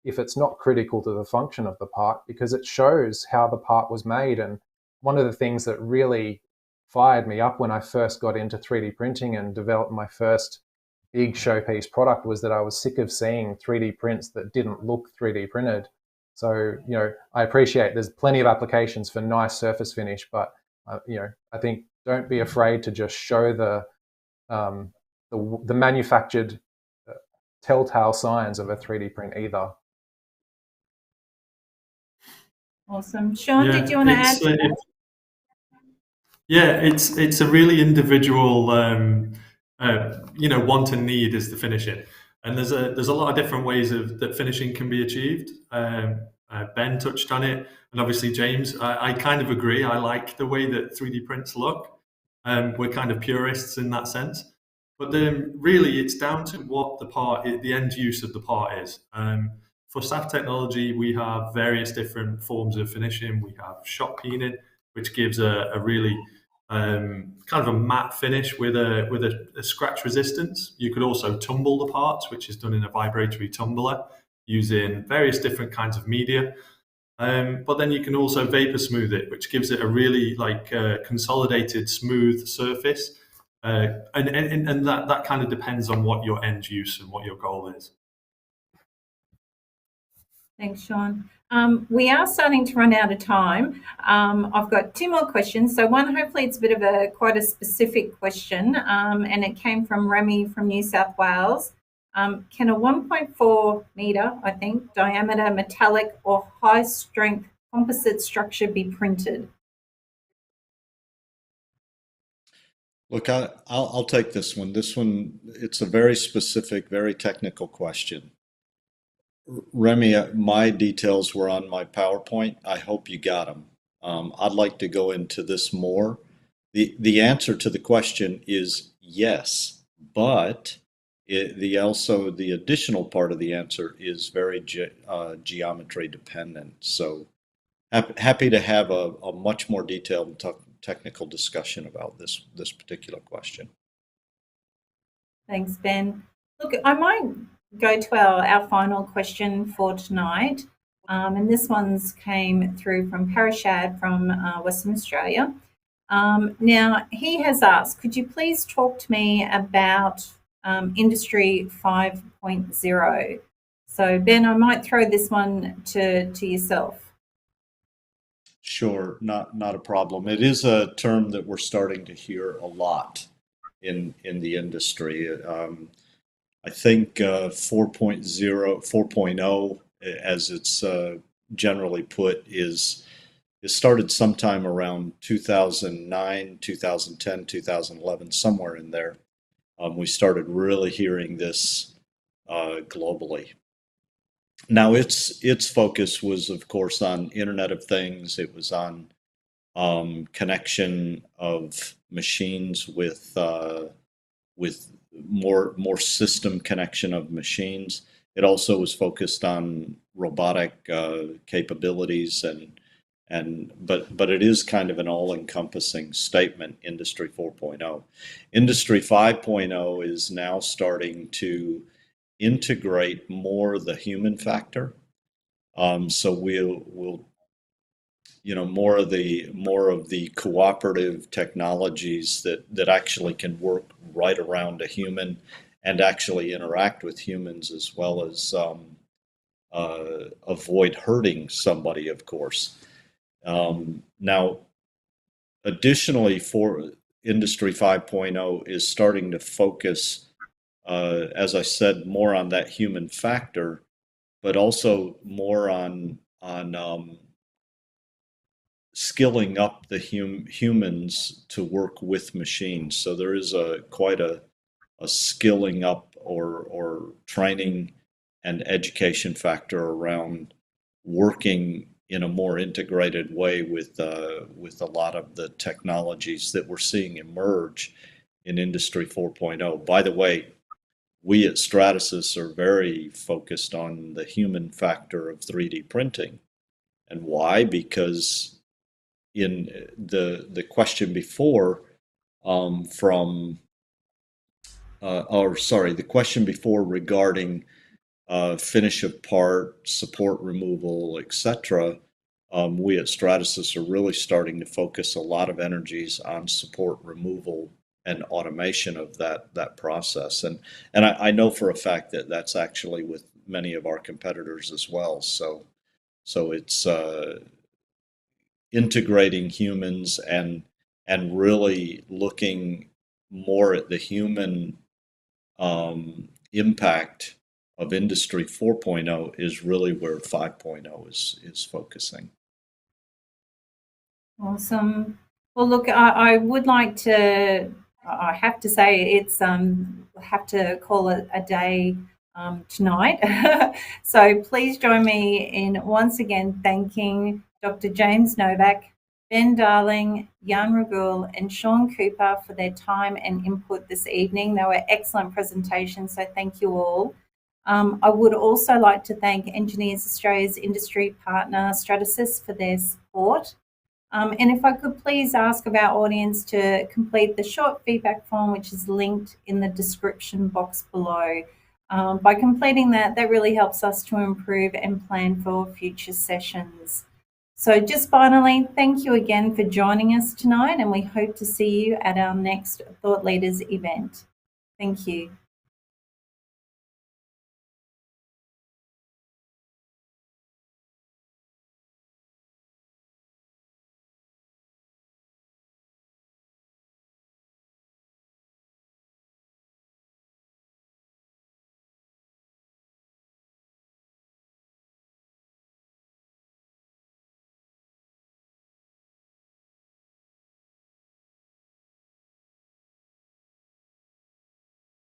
Speaker 2: if it's not critical to the function of the part, because it shows how the part was made. And one of the things that really fired me up when I first got into 3D printing and developed my first big showpiece product was that I was sick of seeing 3D prints that didn't look 3D printed. So, I appreciate there's plenty of applications for nice surface finish, but, I think don't be afraid to just show the manufactured telltale signs of a 3D print either.
Speaker 1: Awesome. Sean, did you want to add to that?
Speaker 6: Yeah, it's a really individual, want and need is the finishing, and there's a lot of different ways that finishing can be achieved. Ben touched on it, and obviously James, I kind of agree. I like the way that 3D prints look. We're kind of purists in that sense, but then really it's down to what the end use of the part is. For SAF technology, we have various different forms of finishing. We have shot peening, which gives a really kind of a matte finish with a scratch resistance. You could also tumble the parts, which is done in a vibratory tumbler using various different kinds of media. But then you can also vapor smooth it, which gives it a really consolidated, smooth surface. And that kind of depends on what your end use and what your goal is.
Speaker 1: Thanks, Sean. We are starting to run out of time. I've got two more questions. So one, hopefully it's a bit of quite a specific question, and it came from Remy from New South Wales. Can a 1.4 metre, I think, diameter metallic or high-strength composite structure be printed?
Speaker 3: Look, I'll take this one. This one, it's a very specific, very technical question. Remy, my details were on my PowerPoint. I hope you got them. I'd like to go into this more. The answer to the question is yes, but the additional part of the answer is very geometry dependent. So happy to have a much more detailed and technical discussion about this particular question.
Speaker 1: Thanks, Ben. Look, I might go to our final question for tonight. And this one's came through from Parashad from Western Australia. Now, he has asked, could you please talk to me about Industry 5.0? So, Ben, I might throw this one to yourself.
Speaker 3: Sure, not a problem. It is a term that we're starting to hear a lot in the industry. I think 4.0, as it's generally put, is started sometime around 2009, 2010, 2011, somewhere in there. We started really hearing this globally. Now, its focus was, of course, on Internet of Things. It was on connection of machines with more system connection of machines. It also was focused on robotic capabilities but it is kind of an all-encompassing statement, Industry 4.0. Industry 5.0 is now starting to integrate more the human factor. So we'll more of the cooperative technologies that actually can work right around a human and actually interact with humans, as well as avoid hurting somebody, of course. Now, additionally, for Industry 5.0 is starting to focus, as I said, more on that human factor, but also more on skilling up the humans to work with machines. So there is quite a skilling up or training and education factor around working in a more integrated way with a lot of the technologies that we're seeing emerge in Industry 4.0. By the way, we at Stratasys are very focused on the human factor of 3D printing. And why? Because in the question before the question before regarding finish of part, support removal, etc., we at Stratasys are really starting to focus a lot of energies on support removal and automation of that process. And I know for a fact that that's actually with many of our competitors as well. So it's integrating humans and really looking more at the human impact of Industry 4.0 is really where 5.0 is focusing.
Speaker 1: Awesome. Well, look, I would like to, I have to say it's, have to call it a day tonight. So please join me in once again thanking Dr. James Novak, Ben Darling, Jan Ragul, and Sean Cooper for their time and input this evening. They were excellent presentations, so thank you all. I would also like to thank Engineers Australia's industry partner, Stratasys, for their support. And if I could please ask of our audience to complete the short feedback form, which is linked in the description box below. By completing that really helps us to improve and plan for future sessions. So just finally, thank you again for joining us tonight, and we hope to see you at our next Thought Leaders event. Thank you.